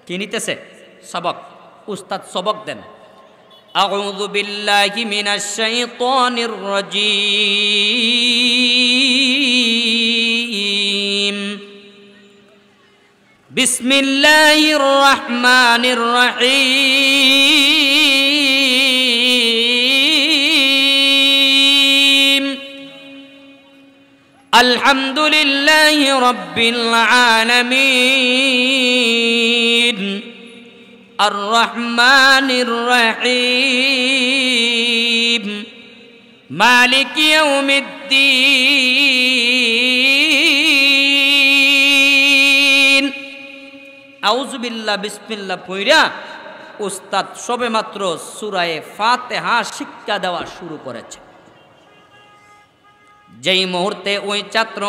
কি নিতেছে? সবক। উস্তাদ সবক দেন, আউযু বিল্লাহি মিনাশ শাইতানির রাজীম, বিসমিল্লাহির রহমানির রহিম, আলহামদুলিল্লাহি রাব্বিল আলামিন, আর রহমানির রহিম, মালিক ইয়াউমিদ্দিন। আউযু বিল্লাহ বিসমিল্লাহ পইরা উস্তাদ সবেমাত্র সূরা ফাতিহা শিক্ষা দেওয়া শুরু করেছে। যেই মুহূর্তে ওই ছাত্র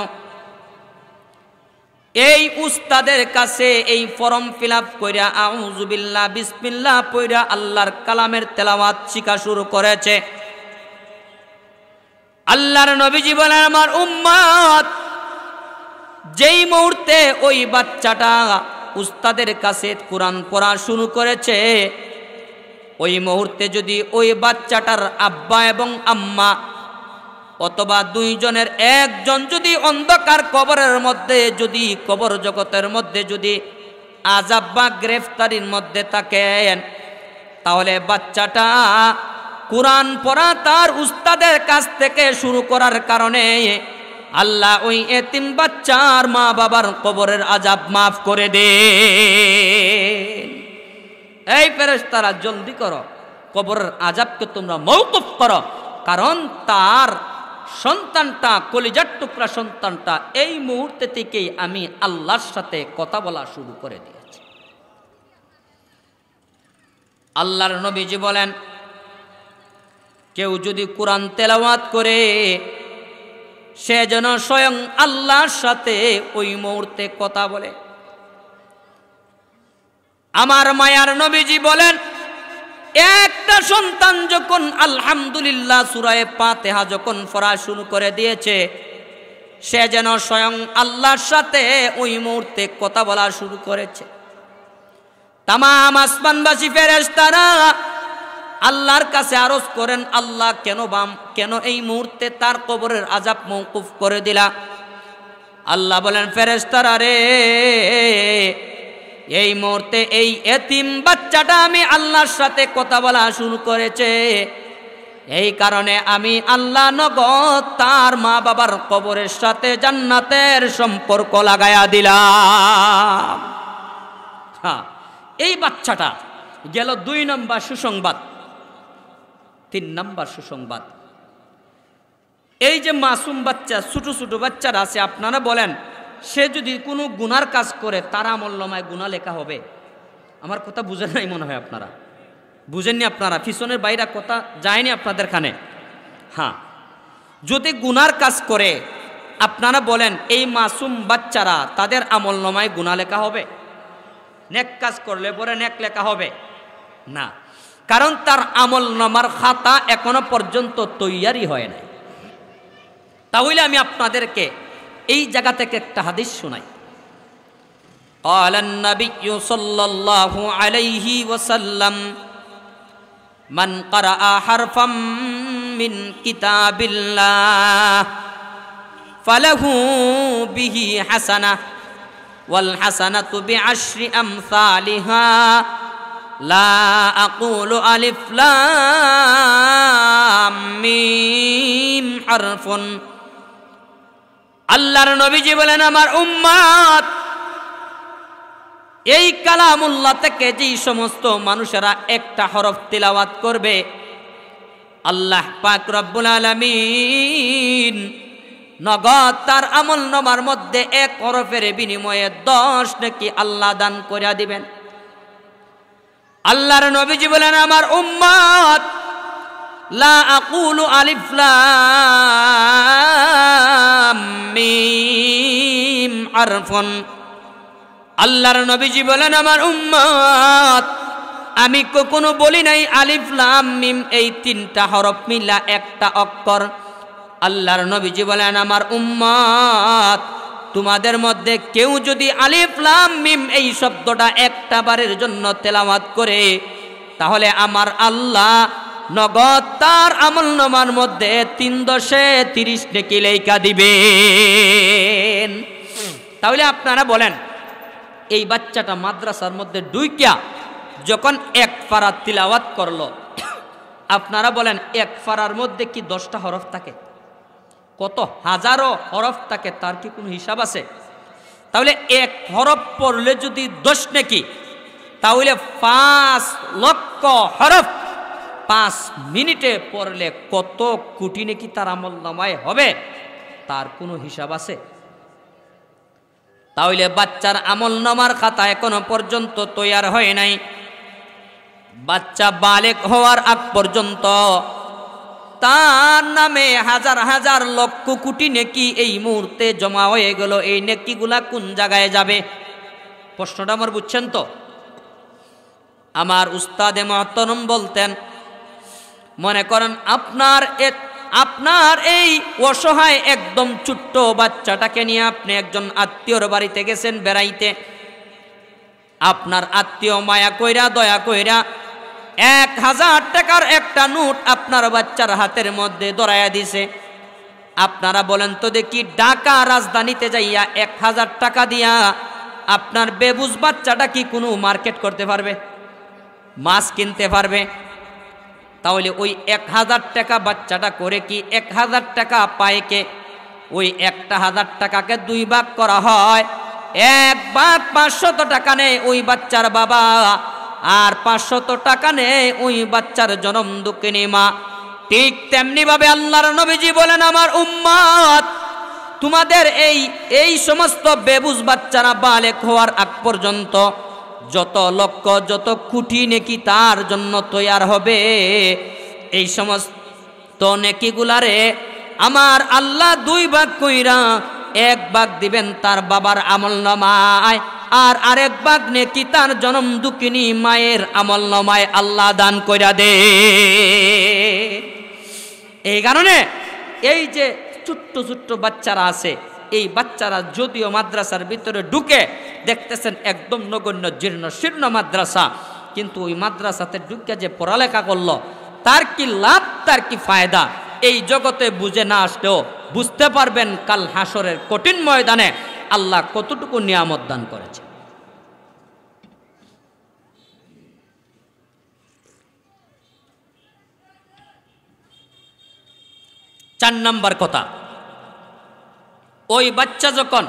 এই উস্তাদের কাছে এই ফর্ম ফিল আপ কইরা আউযু বিল্লাহ বিসমিল্লাহ পইরা আল্লাহর কালামের তেলাওয়াত শিখা শুরু করেছে, আল্লাহর নবীজি বলেন আমার উম্মত, যেই মুহূর্তে ওই বাচ্চাটা উস্তাদের কাছে কোরআন পড়া শুরু করেছে, ওই মুহূর্তে যদি ওই বাচ্চাটার আব্বা এবং আম্মা অথবা দুইজনের একজন যদি অন্ধকার কবরের মধ্যে, যদি কবর জগতের মধ্যে যদি আযাব বা গ্রেফতারির মধ্যে থাকেন, তাহলে বাচ্চাটা কোরআন পড়া তার উস্তাদের কাছ থেকে শুরু করার কারণে আল্লাহ ওই এতিম বাচ্চার মা বাবার কবরের আযাব মাফ করে দেন। এই ফেরেশতারা জলদি করো, কবরের আযাবকে তোমরা মওকুফ করো, কারণ তার সন্তানটা, কলিজার টুকরা সন্তানটা এই মুহূর্তে থেকেই আমি আল্লাহর সাথে কথা বলা শুরু করে দিয়েছি। আল্লাহর নবীজি বলেন, কেউ যদি কোরআন তেলাওয়াত করে সে যেন স্বয়ং আল্লাহর সাথে ওই মুহূর্তে কথা বলে। আমার মায়ার নবীজি বলেন, একটা সন্তান যখন আলহামদুলিল্লাহ সূরা ফাতিহা যখন পড়া শুরু করে দিয়েছে, সে যেন স্বয়ং আল্লাহর সাথে ওই মুহূর্তে কথা বলা শুরু করেছে। তামাম আসমানবাসী ফেরেশতারা আল্লাহর কাছে আরজ করেন, আল্লাহ কেন এই মুহূর্তে তার কবরের আযাব মওকুফ করে দিলা? আল্লাহ বলেন, ফেরেশতারা রে, এই মুহূর্তে এই এতিম বাচ্চাটা আমি আল্লাহর সাথে কথা বলা শুরু করেছে, এই কারণে আমি আল্লাহ নগদ তার মা বাবার কবরের সাথে জান্নাতের সম্পর্ক লাগায়া দিলাম। হ্যাঁ, এই বাচ্চাটা গেল 2 নম্বর সুসংবাদ। 3 নম্বর সুসংবাদ, এই যে মাসুম বাচ্চা, ছোট ছোট বাচ্চারা আছে, আপনারা বলেন সে যদি কোনো গুনার কাজ করে তার আমলনামায় গুনাহ লেখা হবে? আমার কথা বুঝেন নাই মনে হয়, আপনারা বুঝেননি, আপনারা পিছনের বাইরে কথা যায়নি আপনাদের কানে। হ্যাঁ, যদি গুনার কাজ করে আপনারা বলেন এই মাসুম বাচ্চারা তাদের আমলনামায় গুনাহ লেখা হবে? নেক কাজ করলে পরে নেক লেখা হবে না, কারণ তার আমলনামার খাতা এখনো পর্যন্ত তৈয়ারি হয় নাই। তাহলে আমি আপনাদেরকে এই জায়গা থেকে একটা হাদিস শোনাই। قال النبي صلى الله عليه وسلم من قرأ حرفا من كتاب الله فله به حسنة والحسنة بعشر أمثالها لا أقول ألف لام ميم حرف। আল্লাহর নবীজি বলেন, আমার উম্মত, এই কালামুল্লাহ থেকে যেই সমস্ত মানুষেরা একটা হরফ তিলাওয়াত করবে, আল্লাহ পাক রব্বুল আলামিন নগদ তার আমলনামার মধ্যে 1 হরফের বিনিময়ে 10 নেকি আল্লাহ দান করে দিবেন। আল্লাহর নবীজি বলেন, আমার উম্মত, লা আকুলু আলিফ লাম মিম হারফুন। আল্লাহর নবীজি বলেন, আমার উম্মত, আমি কখনো বলি নাই আলিফ লাম মিম এই তিনটা হরফ মিলা একটা অক্ষর। আল্লাহর নবীজি বলেন, আমার উম্মত, তোমাদের মধ্যে কেউ যদি আলিফ লাম মিম এই শব্দটা একটা বারের জন্য তেলাওয়াত করে, তাহলে আমার আল্লাহ নগদ তার আমলনামার মধ্যে 330 নেকি লেখা দিবেন। তাহলে আপনারা বলেন, এই বাচ্চাটা মাদ্রাসার মধ্যে ঢুইকা যখন এক পারা তিলাওয়াত করলো, আপনারা বলেন এক পারার মধ্যে কি 10টা হরফ থাকে? কত হাজারো হরফ থাকে, তার কি কোনো হিসাব আছে? তাহলে এক হরফ পড়লে যদি 10 নেকি, তাহলে 5 লক্ষ হরফ 5 মিনিটে পড়লে কত কোটি নেকি তার আমলনামায় হবে, তার কোনো হিসাব আছে? তাহলে বাচ্চার আমলনামার খাতা এখনো পর্যন্ত তৈয়ার হয় নাই। বাচ্চা বালেগ হওয়ার আগ পর্যন্ত তার নামে হাজার হাজার লক্ষ কোটি নেকি এই মুহূর্তে জমা হয়ে গেল। এই নেকিগুলা কোন জায়গায় যাবে? প্রশ্নটা আমার বুঝছেন তো? আমার উস্তাদে মুহতারাম বলতেন, মনে করেন আপনার এই অসহায় একদম ছোট্ট বাচ্চাটাকে নিয়ে আপনি একজন আত্মীয়র বাড়িতে গেছেন বেড়াইতে। আপনার আত্মীয় মায়া কইরা দয়া কইরা 1000 টাকার একটা নোট আপনার বাচ্চার হাতের মধ্যে ধরাইয়া দিছে। আপনারা বলেন তো দেখি, ঢাকা রাজধানীতে যাইয়া 1000 টাকা দিয়া আপনার বেবুজ বাচ্চাটা কি কোনো মার্কেট করতে পারবে? মাছ কিনতে পারবে? তাহলে ওই 1000 টাকা বাচ্চাটা করে কি 1000 টাকা পায় কে? ওই 1000 টাকাকে 2 ভাগ করা হয়, 1 ভাগ 500 টাকা নেয় ওই বাচ্চার বাবা, আর 500 টাকা নেয় ওই বাচ্চার জনম দুঃখিনী মা। ঠিক তেমনি ভাবে আল্লাহর নবীজি বলেন, আমার উম্মত, তোমাদের এই সমস্ত বেবুজ বাচ্চারা বালেগ হওয়ার আগ পর্যন্ত যত লক্ষ যত কোটি নেকি তার জন্য তৈয়ার হবে, এই সমস্ত নেকিগুলারে আমার আল্লাহ 2 ভাগ কইরা 1 ভাগ দিবেন তার বাবার আমলনামায়, আর আরেক ভাগ নেকি তার জনম দুঃখিনী মায়ের আমলনামায় আল্লাহ দান কইরা দে। এই কারণে এই যে ছোট্ট ছোট্ট বাচ্চারা আছে, এই বাচ্চারা যদিও মাদ্রাসার ভিতরে ঢুকে দেখতেছেন একদম নগণ্য জীর্ণ শীর্ণ মাদ্রাসা, কিন্তু ওই মাদ্রাসাতে ঢুকে যে পড়ালেখা করলো, তার কি লাভ, তার কি ফায়দা, এই জগতে বুঝে না আসলেও বুঝতে পারবেন কাল হাসরের কঠিন ময়দানে আল্লাহ কতটুকু নিয়ামত দান করেছে। চার নাম্বার কথা, ওই বাচ্চা যখন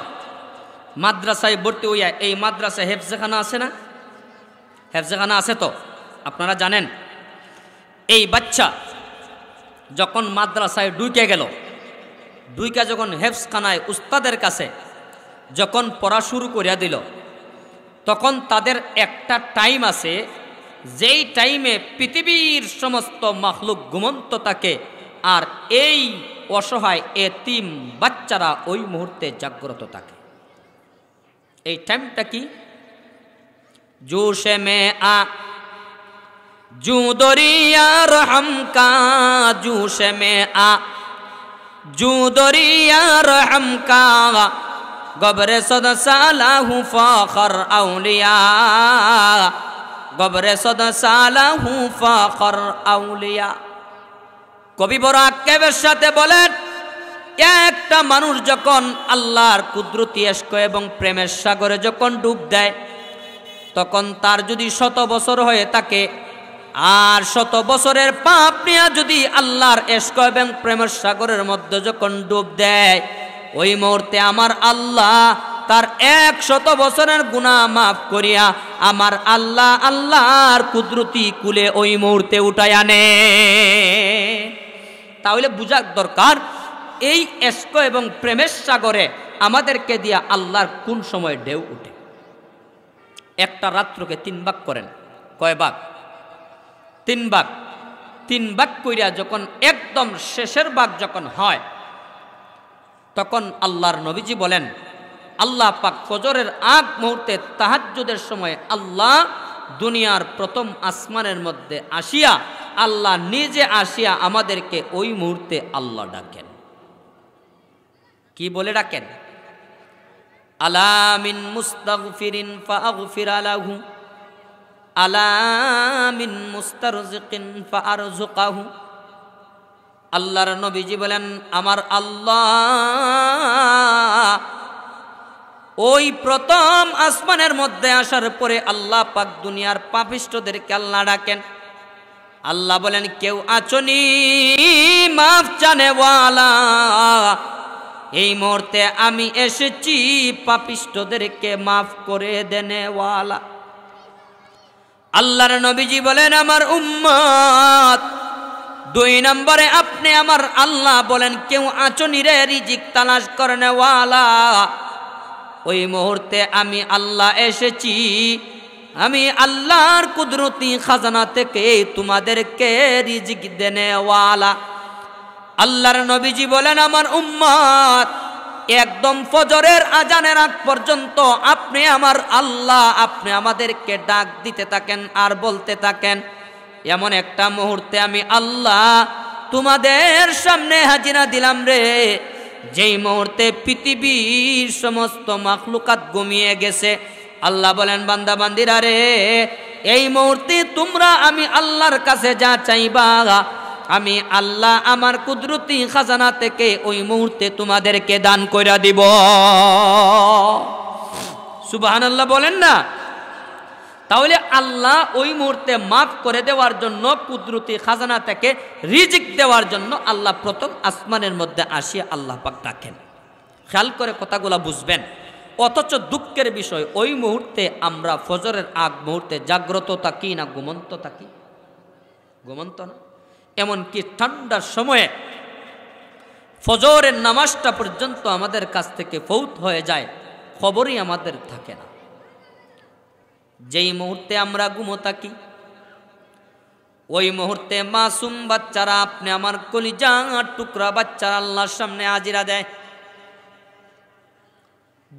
মাদ্রাসায় ভর্তি হইয়া, এই মাদ্রাসায় হেফজখানা আছে না? হেফজখানা আছে তো, আপনারা জানেন। এই বাচ্চা যখন মাদ্রাসায় ঢুকে গেল, ঢুকে যখন হেফজখানায় উস্তাদের কাছে যখন পড়া শুরু করিয়া দিল, তখন তাদের একটা টাইম আছে, যেই টাইমে পৃথিবীর সমস্ত মাখলুক ঘুমন্ত থাকে, আর এই অসহায় এতিম বাচ্চারা ওই মুহূর্তে জাগ্রত থাকে। এই টাইমটা কি? জোশে মে আ জু দরিয়া রহম কা, জোশে মে আ জু দরিয়া রহম কা, গবরে সদ সালাহু ফখর আউলিয়া, গবরে সদ সালাহু ফখর আউলিয়া। কবি বড় আক্ষেপের সাথে বলেন, একটা মানুষ যখন আল্লাহর কুদরতি ইশক এবং প্রেমের সাগরে যখন ডুব দেয়, তখন তার যদি 100 বছর হয়ে থাকে, আর 100 বছরের পাপ নিয়ে যদি আল্লাহর ইশক এবং প্রেমের সাগরের মধ্যে যখন ডুব দেয়, ওই মুহূর্তে আমার আল্লাহ তার 100 বছরের গুনাহ মাফ করিয়া আমার আল্লাহ আল্লাহর কুদরতি কুলে ওই মুহূর্তে উঠায় আনে। তাহলে বুঝার দরকার, এই ইশক এবং প্রেমের সাগরে আমাদেরকে দিয়া আল্লাহর কোন সময় ঢেউ উঠে। একটা রাত্রকে 3 ভাগ করেন, কয় ভাগ? 3 ভাগ। 3 ভাগ কইরা যখন একদম শেষের ভাগ যখন হয়, তখন আল্লাহর নবীজি বলেন, আল্লাহ পাক ফজরের আগ মুহূর্তে তাহাজ্জুদের সময় আল্লাহ দুনিয়ার প্রথম আসমানের মধ্যে আসিয়া আল্লাহ নিজে আসিয়া আমাদেরকে ওই মুহূর্তে আল্লাহ ডাকেন। কি বলে ডাকেন? আলা মিন মুস্তাগফিরিন ফাগফিরা লাহু আলা মিন মুস্তারজিকিন ফারযুকাহু। আল্লাহর নবীজি বলেন, আমার আল্লাহ ওই প্রথম আসমানের মধ্যে আসার পরে আল্লাহ পাক দুনিয়ার পাপিষ্ঠদেরকে আল্লাহ ডাকেন। আল্লাহ বলেন, কেউ আছনি মাফ চানেওয়ালা? এই মুহূর্তে আমি এসেছি পাপিষ্ঠদেরকে মাফ করে দেনেওয়ালা। আল্লাহর নবীজি বলেন, আমার উম্মত। 2 নম্বরে আপনি আমার আল্লাহ বলেন, কেউ আছনি রে রিজিক তালাশ করনেওয়ালা? ওই মুহূর্তে আমি আল্লাহ এসেছি, আমি আল্লাহর কুদরতি খাজানা থেকে তোমাদেরকে রিজিক দেনেওয়ালা। আল্লাহর নবীজি বলেন, আমার উম্মত, একদম ফজরের আজানের আগ পর্যন্ত আপনি আমার আল্লাহ আপনি আমাদেরকে ডাক দিতে থাকেন আর বলতে থাকেন। এমন একটা মুহূর্তে আমি আল্লাহ তোমাদের সামনে হাজিরা দিলাম রে, যেই মুহূর্তে পৃথিবীর সমস্ত মাখলুকাত ঘুমিয়ে গেছে। আল্লাহ বলেন, বান্দা বান্দিরা রে, এই মুহূর্তে তোমরা আমি আল্লাহর কাছে যা চাইবা আমি আল্লাহ আমার কুদরতি খাজানা থেকে ওই মুহূর্তে তোমাদেরকে দান কইরা দিব। সুবহানাল্লাহ বলেন না? তাহলে আল্লাহ ওই মুহূর্তে মাফ করে দেওয়ার জন্য, কুদরতি খাজানা থেকে রিজিক দেওয়ার জন্য আল্লাহ প্রথম আসমানের মধ্যে আসিয়া আল্লাহ পাক ডাকেন। খেয়াল করে কথাগুলো বুঝবেন। অথচ দুঃখের বিষয়, ওই মুহূর্তে আমরা ফজরের আগ মুহূর্তে জাগ্রত থাকি না ঘুমন্ত থাকি? ঘুমন্ত না। এমনকি ঠান্ডার সময়ে ফজরের নামাজটা পর্যন্ত আমাদের কাছ থেকে ফৌত হয়ে যায়, খবরই আমাদের থাকে না। যেই মুহূর্তে আমরা ঘুমো থাকি ওই মুহূর্তে মাসুম বাচ্চারা, আপনি আমার কলিজার টুকরা বাচ্চারা আল্লাহর সামনে হাজিরা দেয়।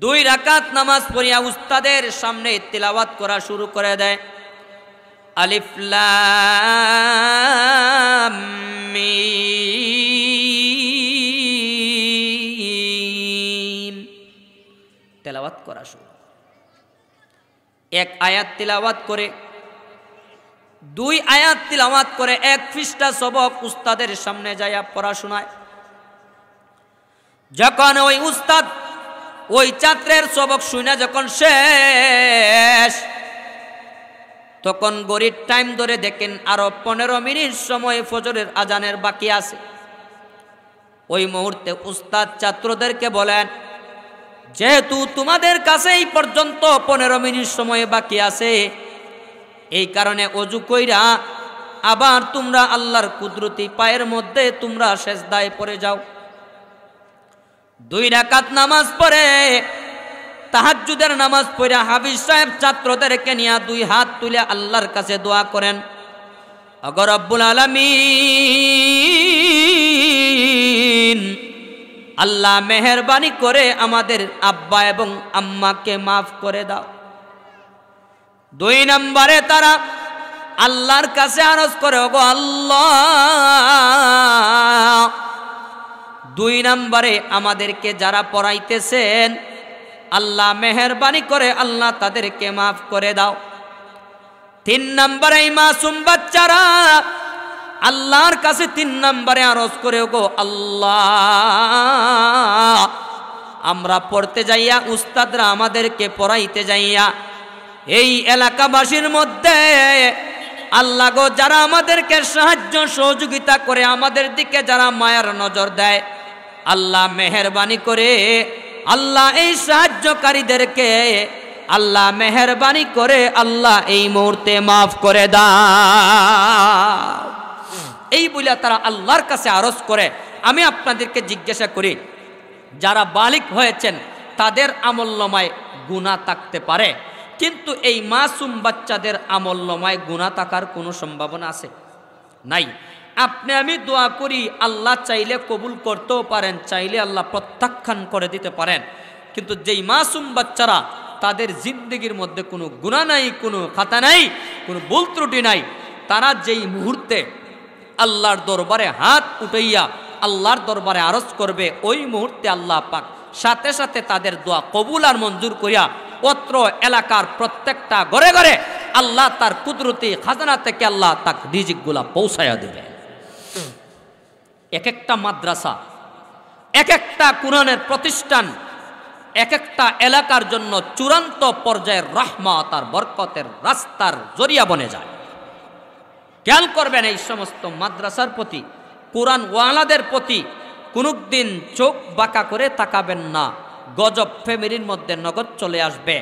2 রাকাত নামাজ পড়িয়া উস্তাদের সামনে তিলাওয়াত করা শুরু করে দেয়। আলিফ লাম মিম তেলাওয়াত করা শুরু। 1 আয়াত তিলাওয়াত করে, 2 আয়াত তিলাওয়াত করে, 1 পৃষ্ঠা সবক উস্তাদের সামনে যাইয়া পড়া শোনায়। যখন ওই উস্তাদ ওই ছাত্রের সবক শুনে যখন শেষ, তখন ঘড়ির টাইম ধরে দেখেন আরো 15 মিনিট সময় ফজরের আজানের বাকি আছে। ওই মুহূর্তে উস্তাদ ছাত্রদেরকে বলেন, যেহেতু তোমাদের কাছে এই পর্যন্ত 15 মিনিট সময় বাকি আছে, এই কারণে ওযু কইরা আবার তোমরা আল্লাহর কুদরতি পায়ের মধ্যে তোমরা সেজদায় পড়ে যাও। 2 রাকাত নামাজ পড়ে, তাহাজ্জুদের নামাজ পড়ে হাফিজ সাহেব ছাত্রদেরকে নিয়ে 2 হাত তুলে আল্লাহর কাছে দোয়া করেন, ওগো রব্বুল আলামিন, আল্লাহ মেহেরবানি করে আমাদের আব্বা এবং আম্মাকে মাফ করে দাও। 2 নম্বরে তারা আল্লাহর কাছে আরজ করে, ওগো আল্লাহ, 2 নম্বরে আমাদেরকে যারা পড়াইতেছেন আল্লাহ মেহেরবানি করে আল্লাহ তাদেরকে মাফ করে দাও। 3 নম্বরে এই মাসুম বাচ্চারা আল্লাহর কাছে 3 নম্বরে আরজ করে, ওগো আল্লাহ, আমরা পড়তে যাইয়া উস্তাদরা আমাদেরকে পড়াইতে যাইয়া এই এলাকাবাসীর মধ্যে আল্লাহ গো যারা আমাদেরকে সাহায্য সহযোগিতা করে, আমাদের দিকে যারা মায়ার নজর দেয়, আল্লাহ মেহেরবানি করে আল্লাহ এই সাহায্যকারীদেরকে আল্লাহ মেহেরবানি করে আল্লাহ এই মুহূর্তে মাফ করে দাও। এই বলে তারা আল্লাহর কাছে আরজ করে। আমি আপনাদেরকে জিজ্ঞাসা করি, যারা বালিগ হয়েছেন তাদের আমলনামায় গুনাহ থাকতে পারে, কিন্তু এই মাসুম বাচ্চাদের আমলনামায় গুনাহ থাকার কোনো সম্ভাবনা আছে? নাই। আপনি আমি দোয়া করি, আল্লাহ চাইলে কবুল করতেও পারেন, চাইলে আল্লাহ প্রত্যাখ্যান করে দিতে পারেন। কিন্তু যেই মাসুম বাচ্চারা তাদের জিন্দগির মধ্যে কোনো গুনাহ নাই, কোনো খাতা নাই, কোনো ভুল ত্রুটি নাই, তারা যেই মুহূর্তে আল্লাহর দরবারে হাত উঠাইয়া আল্লাহর দরবারে আরজ করবে, ওই মুহূর্তে আল্লাহ পাক সাথে সাথে তাদের দোয়া কবুল আর মঞ্জুর করিয়া অত্র এলাকার প্রত্যেকটা ঘরে ঘরে আল্লাহ তার কুদরতি খাজানা থেকে আল্লাহ তাক রিজিকগুলা পৌঁছায়া দেবে। এক একটা মাদ্রাসা, এক একটা কুরআনের প্রতিষ্ঠান, এক একটা এলাকার জন্য চূড়ান্ত পর্যায়ের রহমত আর বরকতের রাস্তার জরিয়া বনে যায়। খেয়াল করবেন এই সমস্ত মাদ্রাসার প্রতি, কুরআন ওয়ালাদের প্রতি কোনদিন চোখ বাঁকা করে তাকাবেন না। গজব ফ্যামিলির মধ্যে নগদ চলে আসবে,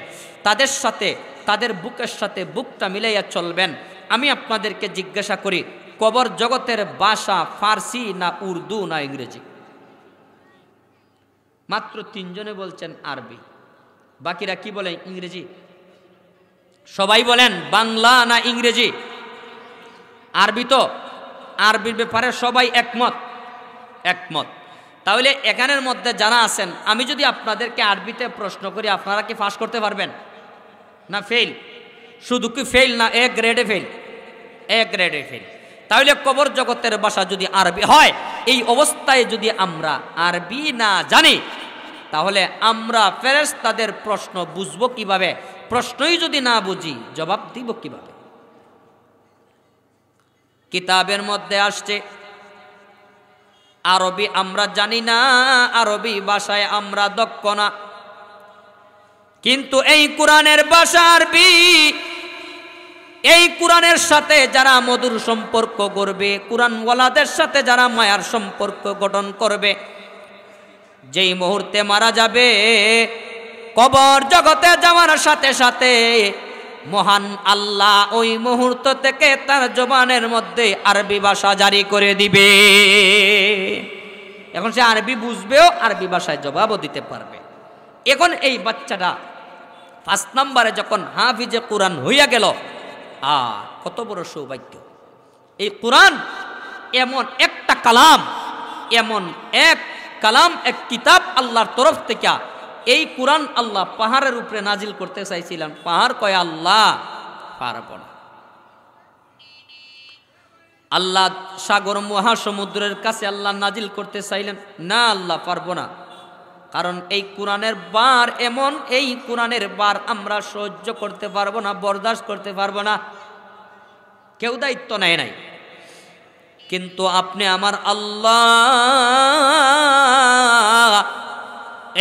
তাদের সাথে তাদের বুকের সাথে বুকটা মিলাইয়া চলবেন। আমি আপনাদেরকে জিজ্ঞাসা করি, কবর জগতের ভাষা ফার্সি না উর্দু না ইংরেজি? মাত্র 3 জনে বলছেন আরবি, বাকিরা কি বলেন? ইংরেজি। সবাই বলেন বাংলা না ইংরেজি? আরবি তো, আরবির ব্যাপারে সবাই একমত। তাহলে এখানের মধ্যে যারা আছেন, আমি যদি আপনাদেরকে আরবিতে প্রশ্ন করি, আপনারা কি পাস করতে পারবেন না ফেল? শুধু কি ফেল না এ গ্রেডে ফেল? এ গ্রেডে ফেল। তাহলে কবর জগতের ভাষা যদি আরবি হয়, এই অবস্থায় যদি আমরা আরবি না জানি, তাহলে আমরা ফেরেশতাদের প্রশ্ন বুঝবো কিভাবে? প্রশ্নই যদি না বুঝি, জবাব দিব কিভাবে? কিতাবের মধ্যে আসছে আরবি আমরা জানি না, আরবি ভাষায় আমরা দক্ষ না, কিন্তু এই কোরআনের ভাষা আরবি। এই কোরআনের সাথে যারা মধুর সম্পর্ক করবে, কোরআনওয়ালাদের সাথে যারা মায়ার সম্পর্ক গঠন করবে, যেই মুহূর্তে মারা যাবে, কবর জগতে যাওয়ার সাথে সাথে মহান আল্লাহ ওই মুহূর্ত থেকে তার জবানের মধ্যে আরবি ভাষা জারি করে দিবে। এখন সে আরবি বুঝবেও, আরবি ভাষায় জবাবও দিতে পারবে। এখন এই বাচ্চাটা 5 নম্বরে যখন হাফিজে কোরআন হইয়া গেল, কত বড় সৌভাগ্য! এই কোরআন এমন একটা কালাম, এমন এক কালাম, এক কিতাব আল্লাহর তরফ থেকে। এই কোরআন আল্লাহ পাহাড়ের উপরে নাজিল করতে চাইছিলেন, পাহাড় কয় আল্লাহ পারব না। আল্লাহ সাগর মহাসমুদ্রের কাছে আল্লাহ নাজিল করতে চাইলেন, না আল্লাহ পারব না, কারণ এই কোরআনের বার এমন, এই কোরআনের বার আমরা সহ্য করতে পারবো না, বরদাস্ত করতে পারবো না। কেউ দায়িত্ব নেয় নাই, কিন্তু আপনি আমার আল্লাহ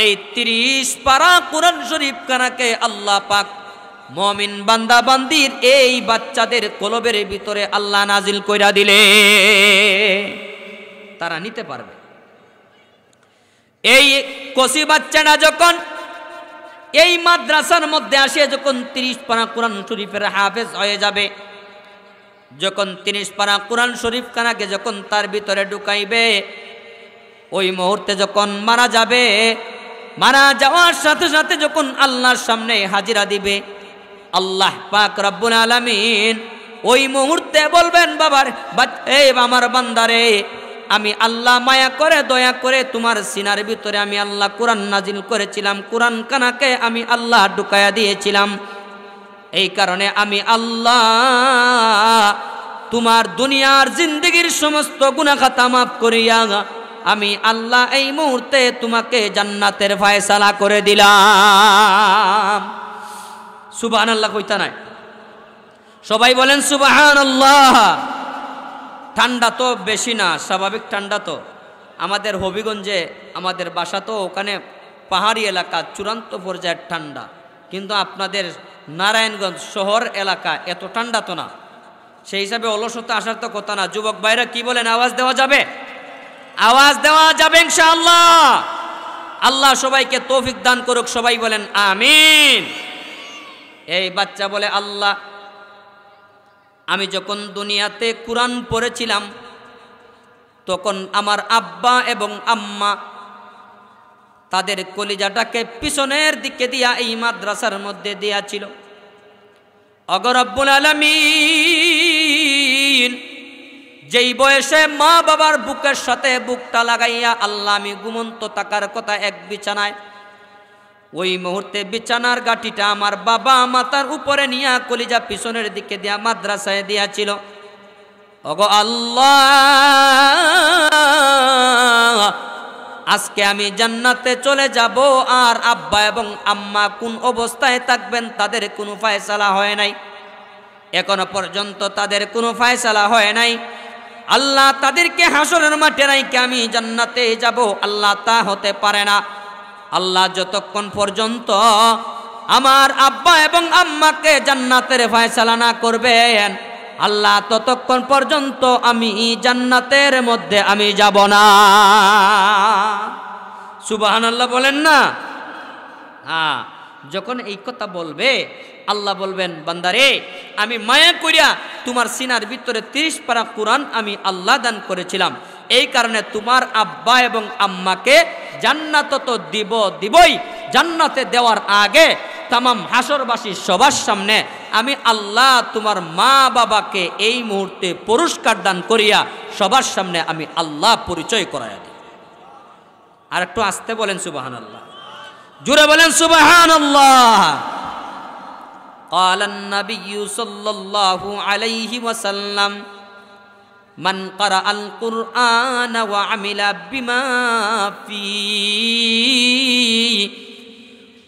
এই 30 পারা কোরআন শরীফ কানাকে আল্লাহ পাক মুমিন বান্দা বান্দির এই বাচ্চাদের কলবের ভিতরে আল্লাহ নাজিল কইরা দিলে তারা নিতে পারবে। এই কচি বাচ্চাটা যখন এই মাদ্রাসার মধ্যে আসে, যখন 30 পারা কোরআন শরীফের হাফেজ হয়ে যাবে, যখন 30 পারা কোরআন শরীফ কানাকে যখন তার ভিতরে ঢুকাইবে, ওই মুহূর্তে যখন মারা যাবে, মারা যাওয়ার সাথে সাথে যখন আল্লাহর সামনে হাজিরা দিবে, আল্লাহ পাক রব্বুল আলামিন ওই মুহূর্তে বলবেন, বাবার এই আমার বান্দারে, আমি আল্লাহ মায়া করে দয়া করে তোমার সিনার ভিতরে আমি আল্লাহ কোরআন নাজিল করেছিলাম, কোরআন কানাকে আমি আল্লাহ ঢুকায়া দিয়েছিলাম। এই কারণে আমি আল্লাহ তোমার দুনিয়ার জিন্দগির সমস্ত গুনাহ খাতা মাফ করিয়া আমি আল্লাহ এই মুহূর্তে তোমাকে জান্নাতের ফয়সালা করে দিলাম। সুবহানাল্লাহ কইতা নাই? সবাই বলেন সুবহানাল্লাহ। ঠান্ডা তো বেশি না, স্বাভাবিক ঠান্ডা তো। আমাদের হবিগঞ্জে আমাদের বাসা তো, ওখানে পাহাড়ি এলাকা, চূড়ান্ত পর্যায়ের ঠান্ডা, কিন্তু আপনাদের নারায়ণগঞ্জ শহর এলাকা এত ঠান্ডা তো না। সেই হিসাবে অলসতা আসার তো কথা না। যুবক ভাইরা কি বলেন, আওয়াজ দেওয়া যাবে? আওয়াজ দেওয়া যাবে ইনশাআল্লাহ। আল্লাহ সবাইকে তৌফিক দান করুক, সবাই বলেন আমিন। এই বাচ্চা বলে, আল্লাহ আমি যখন দুনিয়াতে কোরআন পড়েছিলাম, তখন আমার আব্বা এবং আম্মা তাদের কলিজাটাকে পিছনের দিকে দিয়া এই মাদ্রাসার মধ্যে দিয়াছিল। ওগো রব্বুল আলামিন, যেই বয়সে মা বাবার বুকের সাথে বুকটা লাগাইয়া আল্লাহ আমি ঘুমন্ত থাকার কথা এক বিছানায়, ওই মুহূর্তে বিছানার গাটিটা আমার বাবা মাথার উপরে নিয়া কলিজা পিছনের দিকে দিয়া মাদ্রাসায় দিয়াছিল। ওগো আল্লাহ, আজকে আমি জান্নাতে চলে যাব, আর আব্বা এবং আম্মা কোন অবস্থায় থাকবেন তাদের কোনো ফয়সালা হয় নাই, এখনো পর্যন্ত তাদের কোনো ফয়সালা হয় নাই। আল্লাহ তাদেরকে হাসরের মাঠে রাইখে আমি জান্নাতে যাব, আল্লাহ তা হতে পারে না। আল্লাহ যতক্ষণ পর্যন্ত আমার আব্বা এবং আম্মাকে জান্নাতের ফয়সালা না করবেন, আল্লাহ ততক্ষণ পর্যন্ত আমি জান্নাতের মধ্যে আমি যাব না। সুবহানাল্লাহ বলেন না? হ্যাঁ, যখন এই কথা বলবে আল্লাহ বলবেন, বান্দারে আমি মায়া করিয়া তোমার সিনার ভিতরে 30 পারা কোরআন আমি আল্লাহ দান করেছিলাম, এই কারণে তোমার আব্বা এবং আম্মাকে জান্নাত তো দিবই, জান্নাতে দেওয়ার আগে তামাম হাসরবাসী সবার সামনে আমি আল্লাহ তোমার মা বাবাকে এই মুহূর্তে পুরস্কার দান করিয়া সবার সামনে আমি আল্লাহ পরিচয় করাইয়া দিই। আর একটু আস্তে বলেন সুবহানাল্লাহ, জোরে বলেন সুবহানাল্লাহ। قال النبي صلى الله عليه وسلم من قرأ القرآن وعمل بما فيه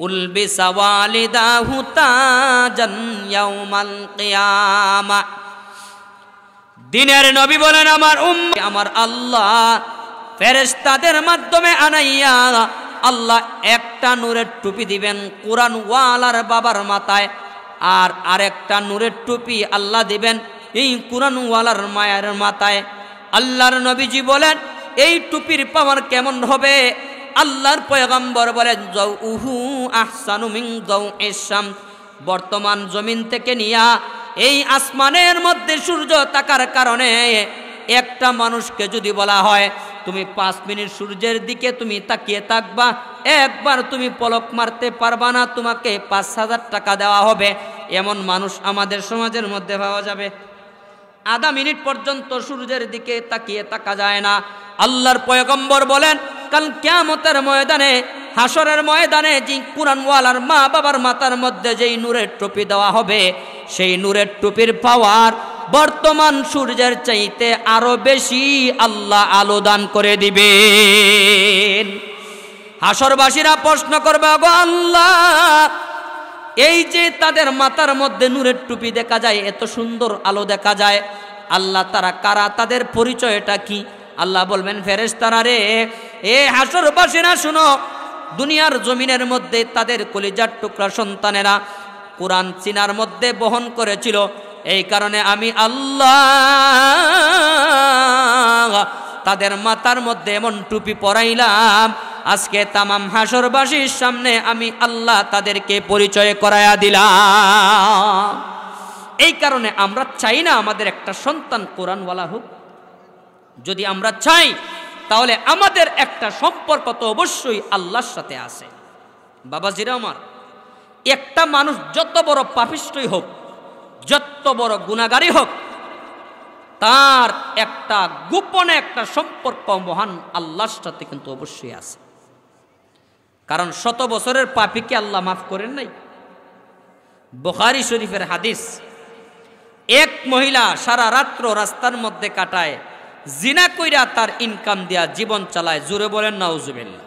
ألبس والداه تاجا يوم القيامة। দিনের নবী বলেন, আমার উম্মত আমার আল্লাহ ফেরেশতাদের মাধ্যমে আনাইয়া আল্লাহ একটা নূরের টুপি দিবেন কোরআন ওয়ালার বাবার মাথায়, আর আরেকটা নূরের টুপি আল্লাহ দিবেন এই কোরআন ওয়ালার মায়ের মাথায়। আল্লাহর নবীজি বলেন, এই টুপির পাওয়ার কেমন হবে? আল্লাহর পয়গম্বর বলেন, যাউহু আহসানু মিন যাউইশ শামস। বর্তমান জমিন থেকে নিয়া এই আসমানের মধ্যে সূর্য থাকার কারণে একটা মানুষকে যদি বলা হয় তুমি 5 মিনিট সূর্যের দিকে তুমি তাকিয়ে থাকবা, একবার তুমি পলক মারতে পারবা না, তোমাকে 5,000 টাকা দেওয়া হবে, এমন মানুষ আমাদের সমাজের মধ্যে পাওয়া যাবে? আধা মিনিট পর্যন্ত সূর্যের দিকে তাকিয়ে থাকা যায় না। আল্লাহর পয়গম্বর বলেন, কাল কিয়ামতের ময়দানে, হাসরের ময়দানে যে কুরআনওয়ালার মা বাবার মাথার মধ্যে যেই নূরের টুপি দেওয়া হবে, সেই নূরের টুপির পাওয়ার বর্তমান সূর্যের চাইতে আরো বেশি আল্লাহ আলো দান করে দিবেন। হাসরবাসীরা প্রশ্ন করবে, গো আল্লাহ, এই যে তাদের মাথার মধ্যে নূরের টুপি দেখা যায়, এত সুন্দর আলো দেখা যায়, আল্লাহ তারা কারা, তাদের পরিচয়টা কি? আল্লাহ বলবেন, ফেরেশতারা রে, এ হাসরবাসীরা শুনো, দুনিয়ার জমিনের মধ্যে তাদের কলিজার টুকরা সন্তানেরা কোরআন সিনার মধ্যে বহন করেছিল, এই কারণে আমি আল্লাহ তাদের মাথার মধ্যে এমন টুপি পরাইলাম, আজকে তামাম হাসরবাসীর সামনে আমি আল্লাহ তাদেরকে পরিচয় করায়া দিলাম। এই কারণে আমরা চাই না আমাদের একটা সন্তান কোরআনওয়ালা হোক। যদি আমরা চাই তাহলে আমাদের একটা সম্পর্ক তো অবশ্যই আল্লাহর সাথে আছে। বাবাজিরা আমার, একটা মানুষ যত বড় পাপিষ্ঠই হোক, যত বড় গুনাহগারী হোক, তার একটা গোপনে একটা সম্পর্ক মহান আল্লাহর সাথে কিন্তু অবশ্যই আছে। কারণ 100 বছরের পাপীকে আল্লাহ মাফ করেন নাই। বুখারী শরীফের হাদিস, এক মহিলা সারা রাত্র রাস্তার মধ্যে কাটায়, জিনা কইরা তার ইনকাম দিয়া জীবন চালায়। জোরে বলেন নাউজুবিল্লাহ।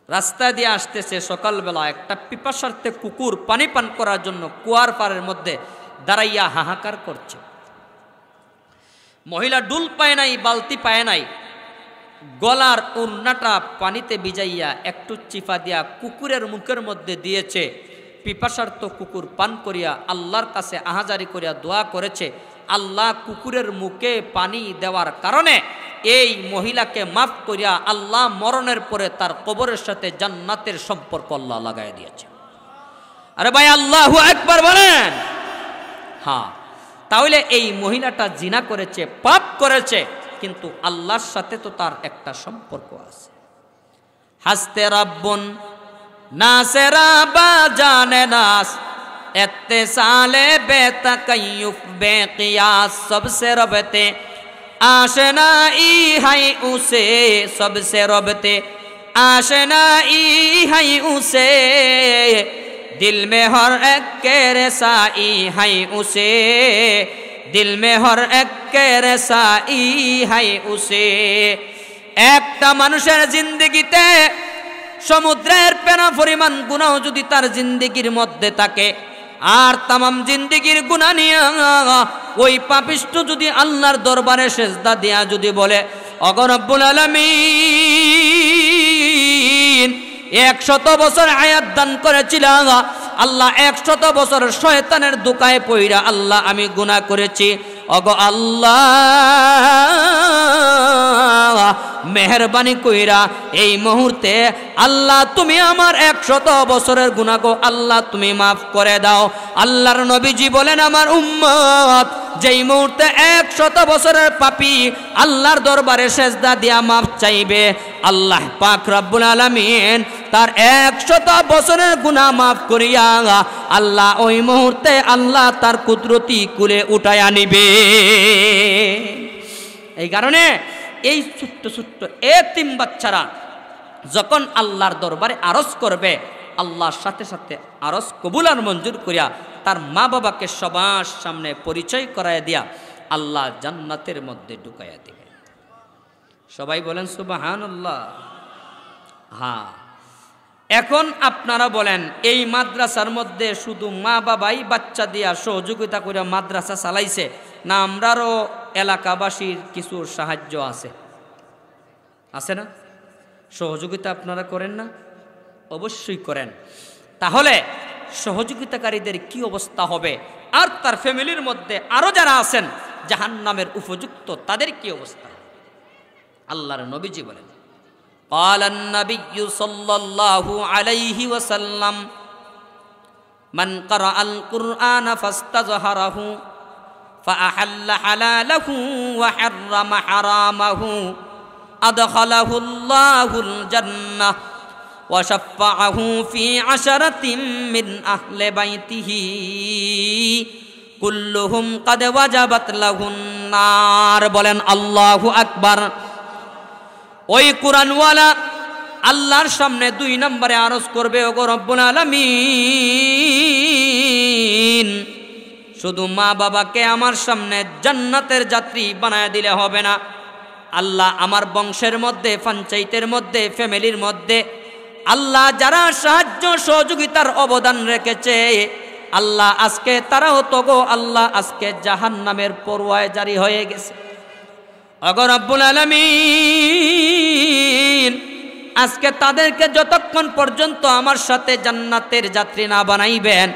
রাস্তা দিয়ে আসতেছে সকালবেলা, একটা পিপাসার্থে কুকুর পানি পান করার জন্য কুয়ার পাড়ের মধ্যে দাঁড়াইয়া হাহাকার করছে। মহিলা ডুল পায় নাই, বালতি পায় নাই, গলার ওড়নাটা পানিতে ভিজাইয়া একটু চিপা দিয়া কুকুরের মুখের মধ্যে দিয়েছে। পিপাসার্থ কুকুর পান করিয়া আল্লাহর কাছে আহাজারি করিয়া দোয়া করেছে, আল্লাহ কুকুরের মুখে পানি দেওয়ার কারণে এই মহিলাকে মাফ করিয়া আল্লাহ মরণের পরে তার কবরের সাথে জান্নাতের সম্পর্ক আল্লাহ লাগাই দিয়েছে। আরে ভাই আল্লাহু আকবার বলেন। হ্যাঁ, তাহলে এই মহিলাটা জিনা করেছে, পাপ করেছে, কিন্তু আল্লাহর সাথে তো তার একটা সম্পর্ক আছে। হাসতে রাব্বুন নাসেরা বা জানে নাস इत्तिसाले बेतकय्युफ बेक़ियास सबसे रबते आशनाई है उसे सबसे रबते आशनाई है उसे दिल में हर एक के रसाई है उसे दिल में हर एक के रसाई है उसे একটা মানুষের জিন্দেগিতে সমুদ্রের পেনা পরিমাণ গুনাহ যদি তার জিন্দেগির মধ্যে থাকে আর तमाम জিন্দেগির গুনাহ নিয়ে ওই পাপিষ্ঠ যদি আল্লাহর দরবারে সিজদা দিয়া যদি বলে ওগো রব্বুল আলামিন 100 বছর হায়াত দান করেছিলাম আল্লাহ 100 বছর শয়তানের দোকায় পইরা আল্লাহ আমি গুনাহ করেছি ওগো আল্লাহ মেহেরবানি কইরা এই মুহূর্তে আল্লাহ তুমি আমার 100 বছরের গুনাহ গো আল্লাহ তুমি maaf করে দাও আল্লাহর নবীজি বলেন আমার উম্মত যেই মুহূর্তে 100 বছরের পাপী আল্লাহর দরবারে সিজদা দিয়া maaf চাইবে আল্লাহ পাক রব্বুল আলামিন তার 100 বছরের গুনাহ maaf করিয়া আল্লাহ ওই মুহূর্তে আল্লাহ তার কুদরতি কুলে উঠায়া নিবে এই কারণে এই ছোট্ট ছোট্ট এতিম বাচ্চারা যখন আল্লাহর দরবারে আরজ করবে আল্লাহর সাথে সাথে আরজ কবুল আর মঞ্জুর করিয়া তার মা বাবাকে সবার সামনে পরিচয় করায় দিয়া আল্লাহ জান্নাতের মধ্যে ঢুকাইয়া দিবে সবাই বলেন সুবহানাল্লাহ হ্যাঁ এখন আপনারা বলেন এই মাদ্রাসার মধ্যে শুধু মা বাবাই বাচ্চা দিয়া সহযোগিতা করে মাদ্রাসা চালাইছে না আমরারও এলাকাবাসীর কিছু সাহায্য আছে আছে না সহযোগিতা আপনারা করেন না অবশ্যই করেন তাহলে সহযোগিতাকারীদের কি অবস্থা হবে আর তার ফ্যামিলির মধ্যে আরো যারা আছেন জাহান্নামের উপযুক্ত তাদের কি অবস্থা আল্লাহর নবীজি বলেন قال النبي صلى الله عليه وسلم من قرأ القرآن فاستظهره فأحل حلاله وحرم حرامه أدخله الله الجنة وشفعه في 10 من أهل بيته كلهم قد وجبت له النار বলেন আল্লাহু আকবার ওই কুরআনওয়ালা আল্লাহর সামনে 2 নম্বরে আরজ করবে ওগো রব্বুল আলামিন শুধু মা বাবাকে আমার সামনে জান্নাতের যাত্রী বানায় দিলে হবে না আল্লাহ আমার বংশের মধ্যে পঞ্চায়েতের মধ্যে ফ্যামিলির মধ্যে আল্লাহ যারা সাহায্য সহযোগিতার অবদান রেখেছে আল্লাহ আজকে তারাও তো গো আল্লাহ আজকে জাহান্নামের পরোয়ায় জারি হয়ে গেছে ওগো রব্বুল আলামিন আজকে তাদেরকে যতক্ষণ পর্যন্ত আমার সাথে জান্নাতের যাত্রী না বানাইবেন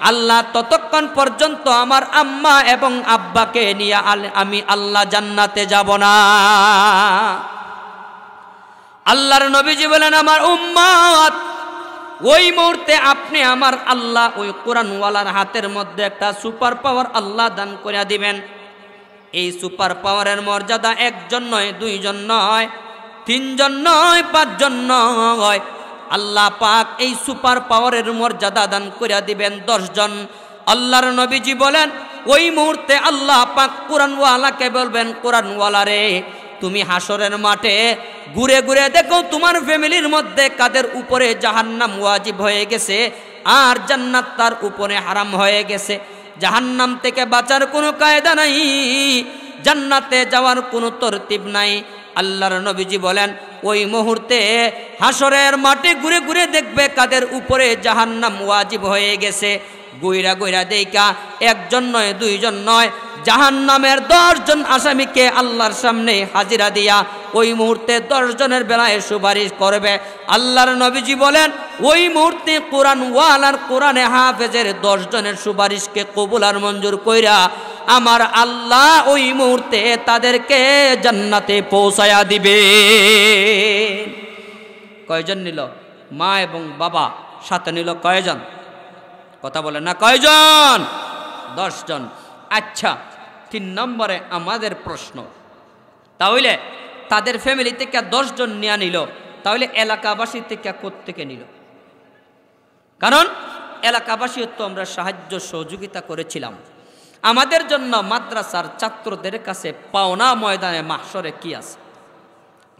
আল্লাহ ততক্ষণ পর্যন্ত আমার আম্মা এবং আব্বাকে নিয়ে আমি আল্লাহ জান্নাতে যাব না আল্লাহর নবীজি বলেন আমার উম্মত ওই মুহূর্তে আপনি আমার আল্লাহ ওই কোরআনওয়ালার হাতের মধ্যে একটা সুপার পাওয়ার আল্লাহ দান করে দিবেন এই সুপার পাওয়ারের মর্যাদা একজন নয় দুইজন নয় তিনজন নয় পাঁচজন নয় আল্লাহ পাক এই সুপার পাওয়ারের মর্যাদা দান করে দিবেন 10 জন আল্লাহর নবীজি বলেন ওই মুহূর্তে আল্লাহ পাক কোরআনওয়ালাকে বলবেন কোরআনওয়ালা রে তুমি হাসরের মাঠে ঘুরে ঘুরে দেখো তোমার ফ্যামিলির মধ্যে কাদের উপরে জাহান্নাম ওয়াজিব হয়ে গেছে আর জান্নাত তার উপরে হারাম হয়ে গেছে জাহান্নাম থেকে বাঁচার কোনো কায়দা নাই জান্নাতে যাওয়ার কোনো তরতিব নাই আল্লাহর নবীজি বলেন ওই মুহূর্তে হাসরের মাঠে ঘুরে ঘুরে দেখবে কাদের উপরে জাহান্নাম ওয়াজিব হয়ে গেছে গুইরা গুইরা দেইকা একজন নয় দুইজন নয় জাহান্নামের 10 জন আসামিকে আল্লাহর সামনে হাজিরা দিয়া ওই মুহূর্তে 10 জনের বেলায় সুপারিশ করবে আল্লাহর নবীজি বলেন ওই মুহূর্তে কোরআনওয়ালার কোরআনে হাফেজের 10 জনের সুপারিশকে কবুল আর মঞ্জুর কইরা আমার আল্লাহ ওই মুহূর্তে তাদেরকে জান্নাতে পৌঁছায়া দিবে কয়জন নিল মা এবং বাবা সাথে নিল কয়জন কথা বলেন না কয়জন 10 জন আচ্ছা 3 নম্বরে আমাদের প্রশ্ন তাহলে তাদের ফ্যামিলি থেকে 10 জন নিয়ে নিল তাহলে এলাকাবাসী থেকে কোত্থেকে নিল কারণ এলাকাবাসী তো আমরা সাহায্য সহযোগিতা করেছিলাম আমাদের জন্য মাদ্রাসার ছাত্রদের কাছে পাওনা ময়দানে মাহশরে কি আছে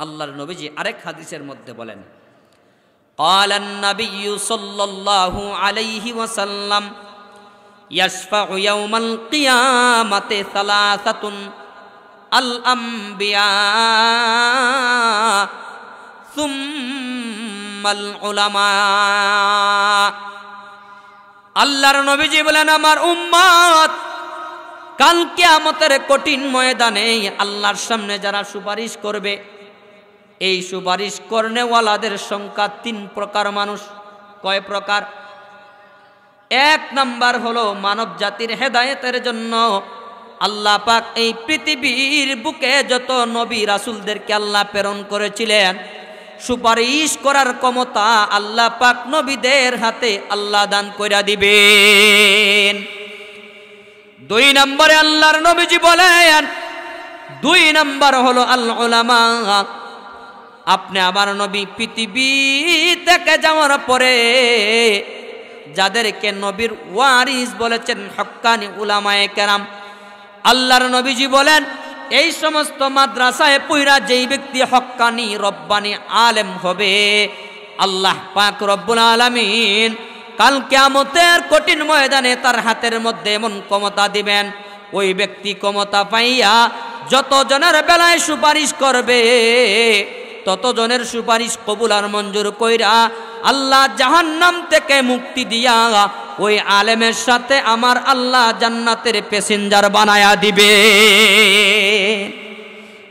আল্লাহর নবীজি আরেক হাদিসের মধ্যে বলেন قال النبي صلى الله عليه وسلم يشفع يوم القيامة ثلاثة الأنبياء ثم العلماء আল্লাহর নবীজি বলেন আমার উম্মত কাল কিয়ামতের কঠিন ময়দানে আল্লাহর সামনে যারা সুপারিশ করবে এই সুপারিশ করনেওয়ালাদের সংখ্যা 3 প্রকার মানুষ। কয় প্রকার? এক নাম্বার হলো মানব জাতির হেদায়েতের জন্য আল্লাহ পাক এই পৃথিবীর বুকে যত নবী রাসূলদেরকে আল্লাহ প্রেরণ করেছিলেন সুপারিশ করার ক্ষমতা আল্লাহ পাক নবীদের হাতে আল্লাহ দান কইরা দিবেন। 2 নম্বরে আল্লাহর নবীজি বলেন 2 নম্বর হলো আল উলামা। আপনি আমার নবী পৃথিবী থেকে যাওয়ার পরে যাদেরকে নবীর ওয়ারিস বলেছেন হক্কানি উলামায়ে কেরাম, আল্লাহর নবীজি বলেন এই সমস্ত মাদ্রাসায় পড়া যেই ব্যক্তি হক্কানি রব্বানি আলেম হবে আল্লাহ পাক রব্বুল আলামিন কাল কিয়ামতের কঠিন ময়দানে তার হাতের মধ্যে এমন ক্ষমতা দিবেন ওই ব্যক্তি ক্ষমতা পাইয়া যত জনের বেলায় সুপারিশ করবে তত জনের সুপারিশ কবুল আর মঞ্জুর কইরা আল্লাহ জাহান্নাম থেকে মুক্তি দিয়া ওই আলেমের সাথে আমার আল্লাহ জান্নাতের প্যাসেঞ্জার বানায়া দিবে।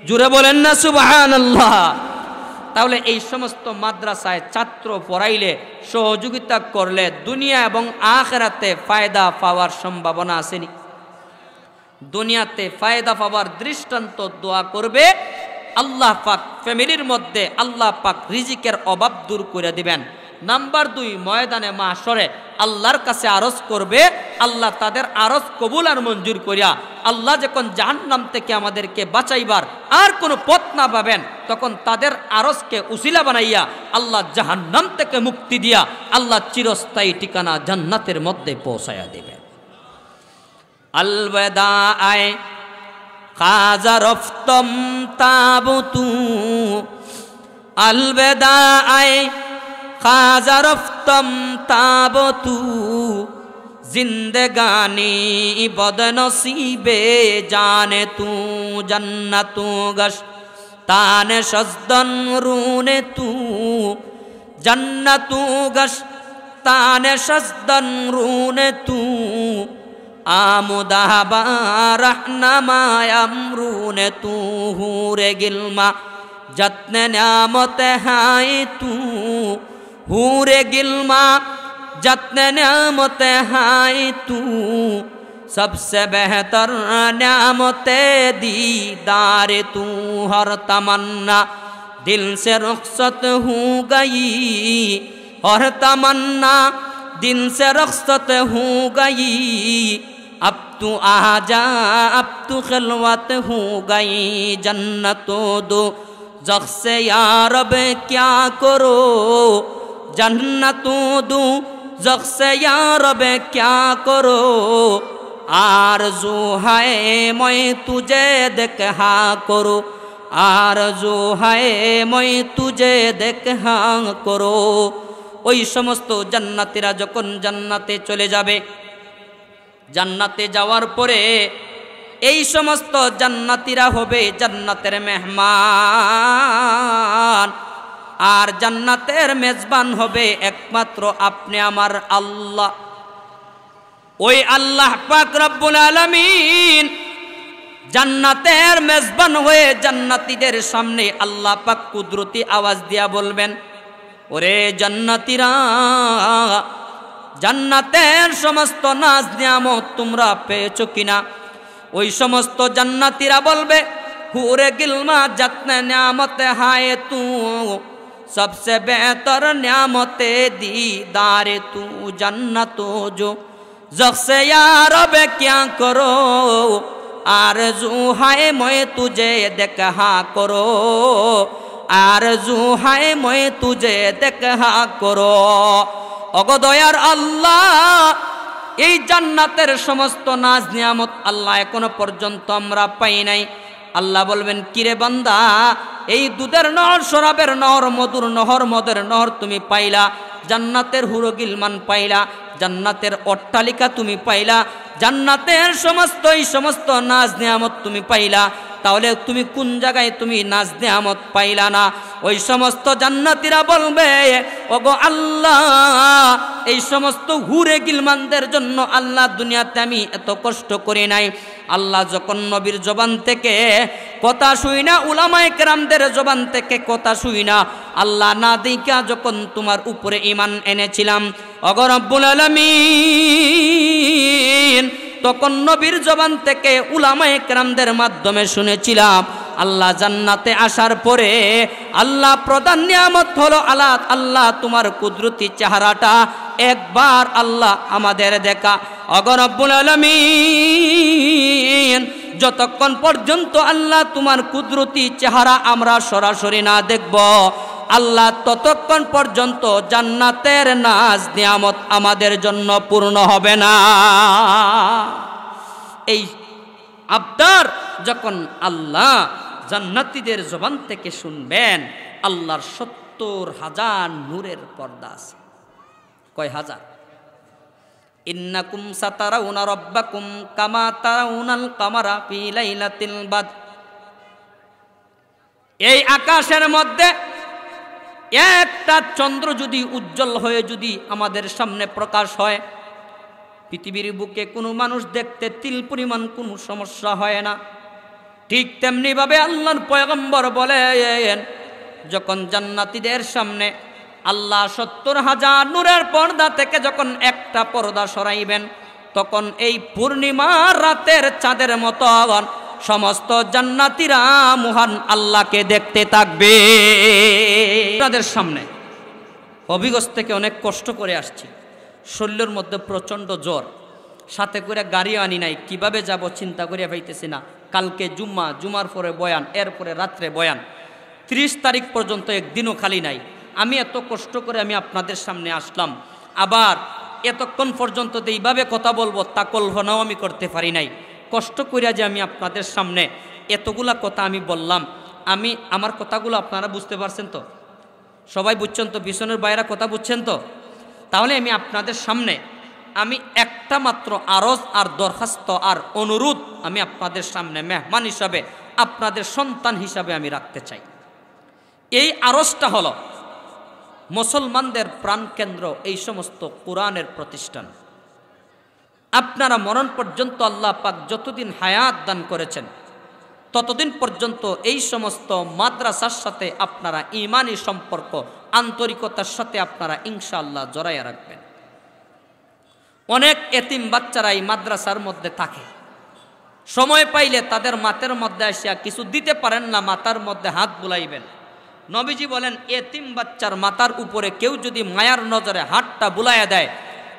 জুড়ে বলেন না সুবহানাল্লাহ। তাহলে এই সমস্ত মাদ্রাসায় ছাত্র পড়াইলে সহযোগিতা করলে দুনিয়া এবং আখিরাতে ফায়দা পাওয়ার সম্ভাবনা আসেনি? দুনিয়াতে ফায়দা পাওয়ার দৃষ্টান্ত দোয়া করবে আল্লাহ পাক ফ্যামিলির মধ্যে আল্লাহ পাক রিজিকের অভাব দূর করে দিবেন। নাম্বার 2 ময়দানে মাহশরে আল্লাহর কাছে আরজ করবে আল্লাহ তাদের আরজ কবুল আর মঞ্জুর করিয়া আল্লাহ যখন জাহান্নাম থেকে আমাদেরকে বাঁচাইবার আর কোনো পথ না পাবেন তখন তাদের আরজকে উসিলা বানাইয়া আল্লাহ জাহান্নাম থেকে মুক্তি দিয়া আল্লাহ চিরস্থায়ী ঠিকানা জান্নাতের মধ্যে পৌঁছায়া দিবেন। আলবেদা আয় খাজা রফতম তাবতু আলবেদা আয় খাজা রফতম তাবতু জিন্দগানি বদনসিবে জানে তু জন্নতু গশ তানে সজদন রুনে তু জন্নতু গশ তানে সজদন রুনে তু আমুদাবা রহনামায়ামরুনে তু হুরে গিলমা যত্নে নিয়ামতে হাই তু হুরে গিলমা যত্নে নিয়ামতে হাই তু सबसे बेहतर नियामते दीदार तू हर तमन्ना दिल से रुखसत हो गई हर तमन्ना दिल से रुखसत हो गई अब तू आजा अब तू खिलवत हो गई जन्नतो दो जख से या रब क्या करो जन्नतो दो जख से या रब क्या करो आरज़ू है मैं तुझे देखा करो आरज़ू है मैं तुझे देखा करो। ওই সমস্ত জান্নাতীরা যখন জান্নাতে চলে যাবে জান্নাতে যাওয়ার পরে এই সমস্ত জান্নাতীরা হবে জান্নাতের মেহমান আর জান্নাতের মেজবান হবে একমাত্র আপনি আমার আল্লাহ। ওই আল্লাহ পাক রব্বুল আলামিন জান্নাতের মেজবান হয়ে জান্নাতীদের সামনে আল্লাহ পাক কুদরতি আওয়াজ দিয়া বলবেন ওরে জান্নাতীরা জান্নাতের সমস্ত নাজ নিয়ামত তোমরা পেয়েছো কিনা? ওই সমস্ত জান্নাতীরা বলবে হুরে গিলমা যত্নে নিয়ামতে হায় তু सबसे बेहतर नियामते दीदारे तू जन्नतो जो जख्से यार बे क्या करो आरज़ू है मैं तुझे देखा करो आरज़ू है मैं तुझे देखा करो। ओगो दयार अल्लाह এই জান্নাতের সমস্ত নাজ নিয়ামত আল্লাহ এখনো পর্যন্ত আমরা পাই নাই। আল্লাহ বলবেন কিরে বান্দা এই দুধের নহর, শরাবের নহর, মধুর নহর, মদের নহর তুমি পাইলা, জান্নাতের হুর গিলমান পাইলা, জান্নাতের অট্টালিকা তুমি পাইলা, জান্নাতের সমস্ত নাজ নিয়ামত তুমি পাইলা, তাহলে তুমি কোন জায়গায় তুমি নাজ নিয়ামত পাইলা না? ওই সমস্ত জান্নাতীরা বলবে, ওগো আল্লাহ, এই সমস্ত হুরে গিলমানদের জন্য আল্লাহ দুনিয়াতে আমি এত কষ্ট করি নাই। আল্লাহ যখন নবীর জবান থেকে কথা শুই না, উলামায়ে কেরামদের জবান থেকে কথা শুই না, আল্লাহ না দেখা যখন তোমার উপরে ঈমান এনেছিলাম ওগো রব্বুল আলামিন, তখন নবীর জবান থেকে উলামায়ে কেরামদের মাধ্যমে শুনেছিলাম। আল্লাহ জান্নাতে আসার পরে আল্লাহ প্রধান নিয়ামত হলো আল্লাহ তোমার কুদরতি চেহারাটা একবার আল্লাহ আমাদের দেখা। ওগো রব্বুল আলামিন, যতক্ষণ পর্যন্ত আল্লাহ তোমার কুদরতি চেহারা আমরা সরাসরি না দেখব, আল্লাহ ততক্ষণ পর্যন্ত জান্নাতের নাজ নিয়ামত আমাদের জন্য পূর্ণ হবে না। এই আবদার যখন আল্লাহ জান্নাতীদের জবান থেকে শুনবেন, আল্লাহর ৭০,০০০ নূরের পর্দা আছে। কয় হাজার? ইন্নাকুম সাতারাউনা রাব্বাকুম কামা তারাউনাল কামারা ফি লাইলাতিল বাদর। এই আকাশের মধ্যে একটা চন্দ্র যদি উজ্জ্বল হয়ে যদি আমাদের সামনে প্রকাশ হয়, পৃথিবীর বুকে কোনো মানুষ দেখতে তিল পরিমাণ কোনো সমস্যা হয় না। ঠিক তেমনি ভাবে আল্লাহর পয়গম্বর বলেন, যখন জান্নাতীদের সামনে আল্লাহ ৭০,০০০ নূরের পর্দা থেকে যখন একটা পর্দা সরাইবেন, তখন এই পূর্ণিমার রাতের চাঁদের মতো সমস্ত জান্নাতীরা মহান আল্লাহকে দেখতে থাকবে। আপনাদের সামনে হবিগঞ্জ থেকে অনেক কষ্ট করে আসছি, শরীরের মধ্যে প্রচণ্ড জ্বর, সাথে করে গাড়ি আনি নাই, কিভাবে যাব চিন্তা করিয়া পাইতেছি না। কালকে জুমার পরে বয়ান, এরপরে রাত্রে বয়ান, ৩০ তারিখ পর্যন্ত একদিনও খালি নাই। আমি এত কষ্ট করে আমি আপনাদের সামনে আসলাম, আবার এতক্ষণ পর্যন্ত এইভাবে কথা বলবো তা কল্পনাও আমি করতে পারি নাই। কষ্ট করিয়া যে আমি আপনাদের সামনে এতগুলা কথা আমি বললাম, আমার কথাগুলো আপনারা বুঝতে পারছেন তো? সবাই বুঝছেন তো? পিছনের বাইরা কথা বুঝছেন তো? তাহলে আমি আপনাদের সামনে আমি একটা মাত্র আরজ আর দরখাস্ত আর অনুরোধ আমি আপনাদের সামনে মেহমান হিসাবে, আপনাদের সন্তান হিসাবে আমি রাখতে চাই। এই আরজটা হলো মুসলমানদের প্রাণকেন্দ্র এই সমস্ত কোরআনের প্রতিষ্ঠান। আপনারা মরণ পর্যন্ত আল্লাহ পাক যতদিন হায়াত দান করেছেন, ততদিন পর্যন্ত এই সমস্ত মাদ্রাসার সাথে আপনারা ঈমানি সম্পর্ক, আন্তরিকতার সাথে আপনারা ইনশাআল্লাহ জড়াইয়া রাখবেন। অনেক এতিম বাচ্চারা এই মাদ্রাসার মধ্যে থাকে, সময় পাইলে তাদের মাথার মধ্যে আসিয়া কিছু দিতে পারেন না, মাথার মধ্যে হাত বুলাইবেন। নবীজি বলেন, এতিম বাচ্চার মাথার উপরে কেউ যদি মায়ার নজরে হাতটা বুলাইয়া দেয়,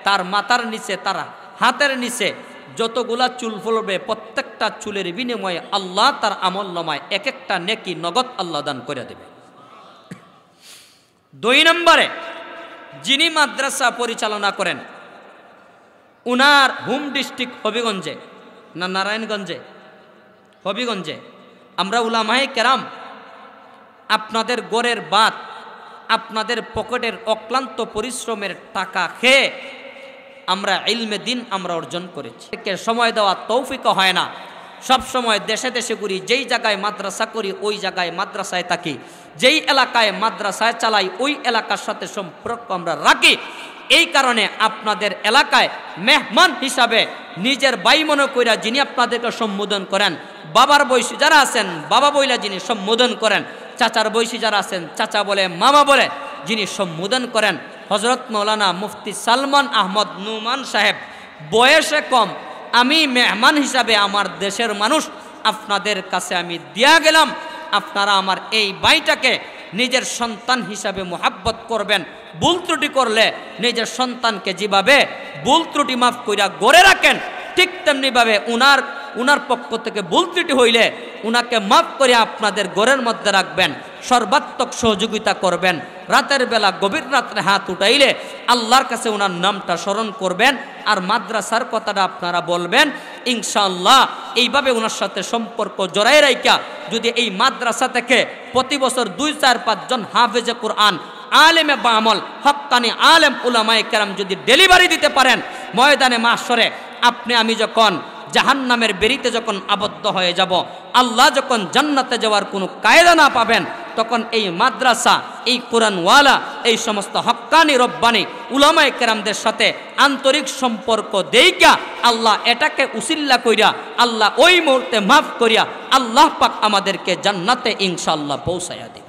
তার মাথার নিচে, তার হাতের নিচে যতগুলা চুল ফলবে, প্রত্যেকটা চুলের বিনিময়ে আল্লাহ তার আমল নামায় এক একটা নেকি নগদ আল্লাহ দান করে দেবে। ২ নম্বরে, যিনি মাদ্রাসা পরিচালনা করেন, উনার হোম ডিস্ট্রিক্ট হবিগঞ্জে না নারায়ণগঞ্জে? হবিগঞ্জে। আমরা উলামায়ে কেরাম আপনাদের গড়ের বাত, আপনাদের পকেটের অক্লান্ত পরিশ্রমের টাকা খেয়ে আমরা ইলমে দিন আমরা অর্জন করেছি। সময় দেওয়া তৌফিক হয় না, সব সময় দেশে দেশে ঘুরি, যেই জায়গায় মাদ্রাসা করি ওই জায়গায় মাদ্রাসায় থাকি, যেই এলাকায় মাদ্রাসায় চালাই ওই এলাকার সাথে সম্পর্ক আমরা রাখি। এই কারণে আপনাদের এলাকায় মেহমান হিসাবে নিজের ভাই মনে কইরা যিনি আপনাদেরকে সম্বোধন করেন, বাবার বয়সী যারা আছেন বাবা বইলা যিনি সম্বোধন করেন, চাচার বয়সী যারা আছেন চাচা বলে, মামা বলে যিনি সম্বোধন করেন, হযরত মাওলানা মুফতি সালমান আহমদ নুমান সাহেব, বয়সে কম, আমি মেহমান হিসাবে আমার দেশের মানুষ আপনাদের কাছে আমি দিয়া গেলাম। আপনারা আমার এই ভাইটাকে নিজের সন্তান হিসাবে মোহাব্বত করবেন। ভুল ত্রুটি করলে নিজের সন্তানকে যেভাবে ভুল ত্রুটি মাফ কইরা গড়ে রাখেন, ঠিক তেমনিভাবে উনার পক্ষ থেকে ভুল ত্রুটি হইলে উনাকে মাফ করে আপনাদের ঘরের মধ্যে রাখবেন, সর্বাত্মক সহযোগিতা করবেন। রাতের বেলা গভীর রাত্রে হাত উঠাইলে আল্লাহর কাছে উনার নামটা স্মরণ করবেন, আর মাদ্রাসার কথাটা আপনারা বলবেন। ইনশাআল্লাহ এইভাবে ওনার সাথে সম্পর্ক জড়াই রাইকা যদি এই মাদ্রাসা থেকে প্রতি বছর 2, 4, 5 জন হাফেজে কোরআন, আলেমে বামল, হক্কানি আলেম উলামায়ে কেরাম যদি ডেলিভারি দিতে পারেন, ময়দানে মাহশরে আপনি আমি যখন জাহান্নামের বেরিতে যখন আবদ্ধ হয়ে যাব, আল্লাহ যখন জান্নাতে যাওয়ার কোনো কায়দা না পাবেন, তখন এই মাদ্রাসা, এই কোরআনওয়ালা, এই সমস্ত হক্কানি রব্বানি উলামায়ে কেরামদের সাথে আন্তরিক সম্পর্ক দেইকা আল্লাহ এটাকে উসিল্লা কইরা আল্লাহ ওই মুহূর্তে মাফ করিয়া আল্লাহ পাক আমাদেরকে জান্নাতে ইনশাআল্লাহ পৌঁছায়া দিবে।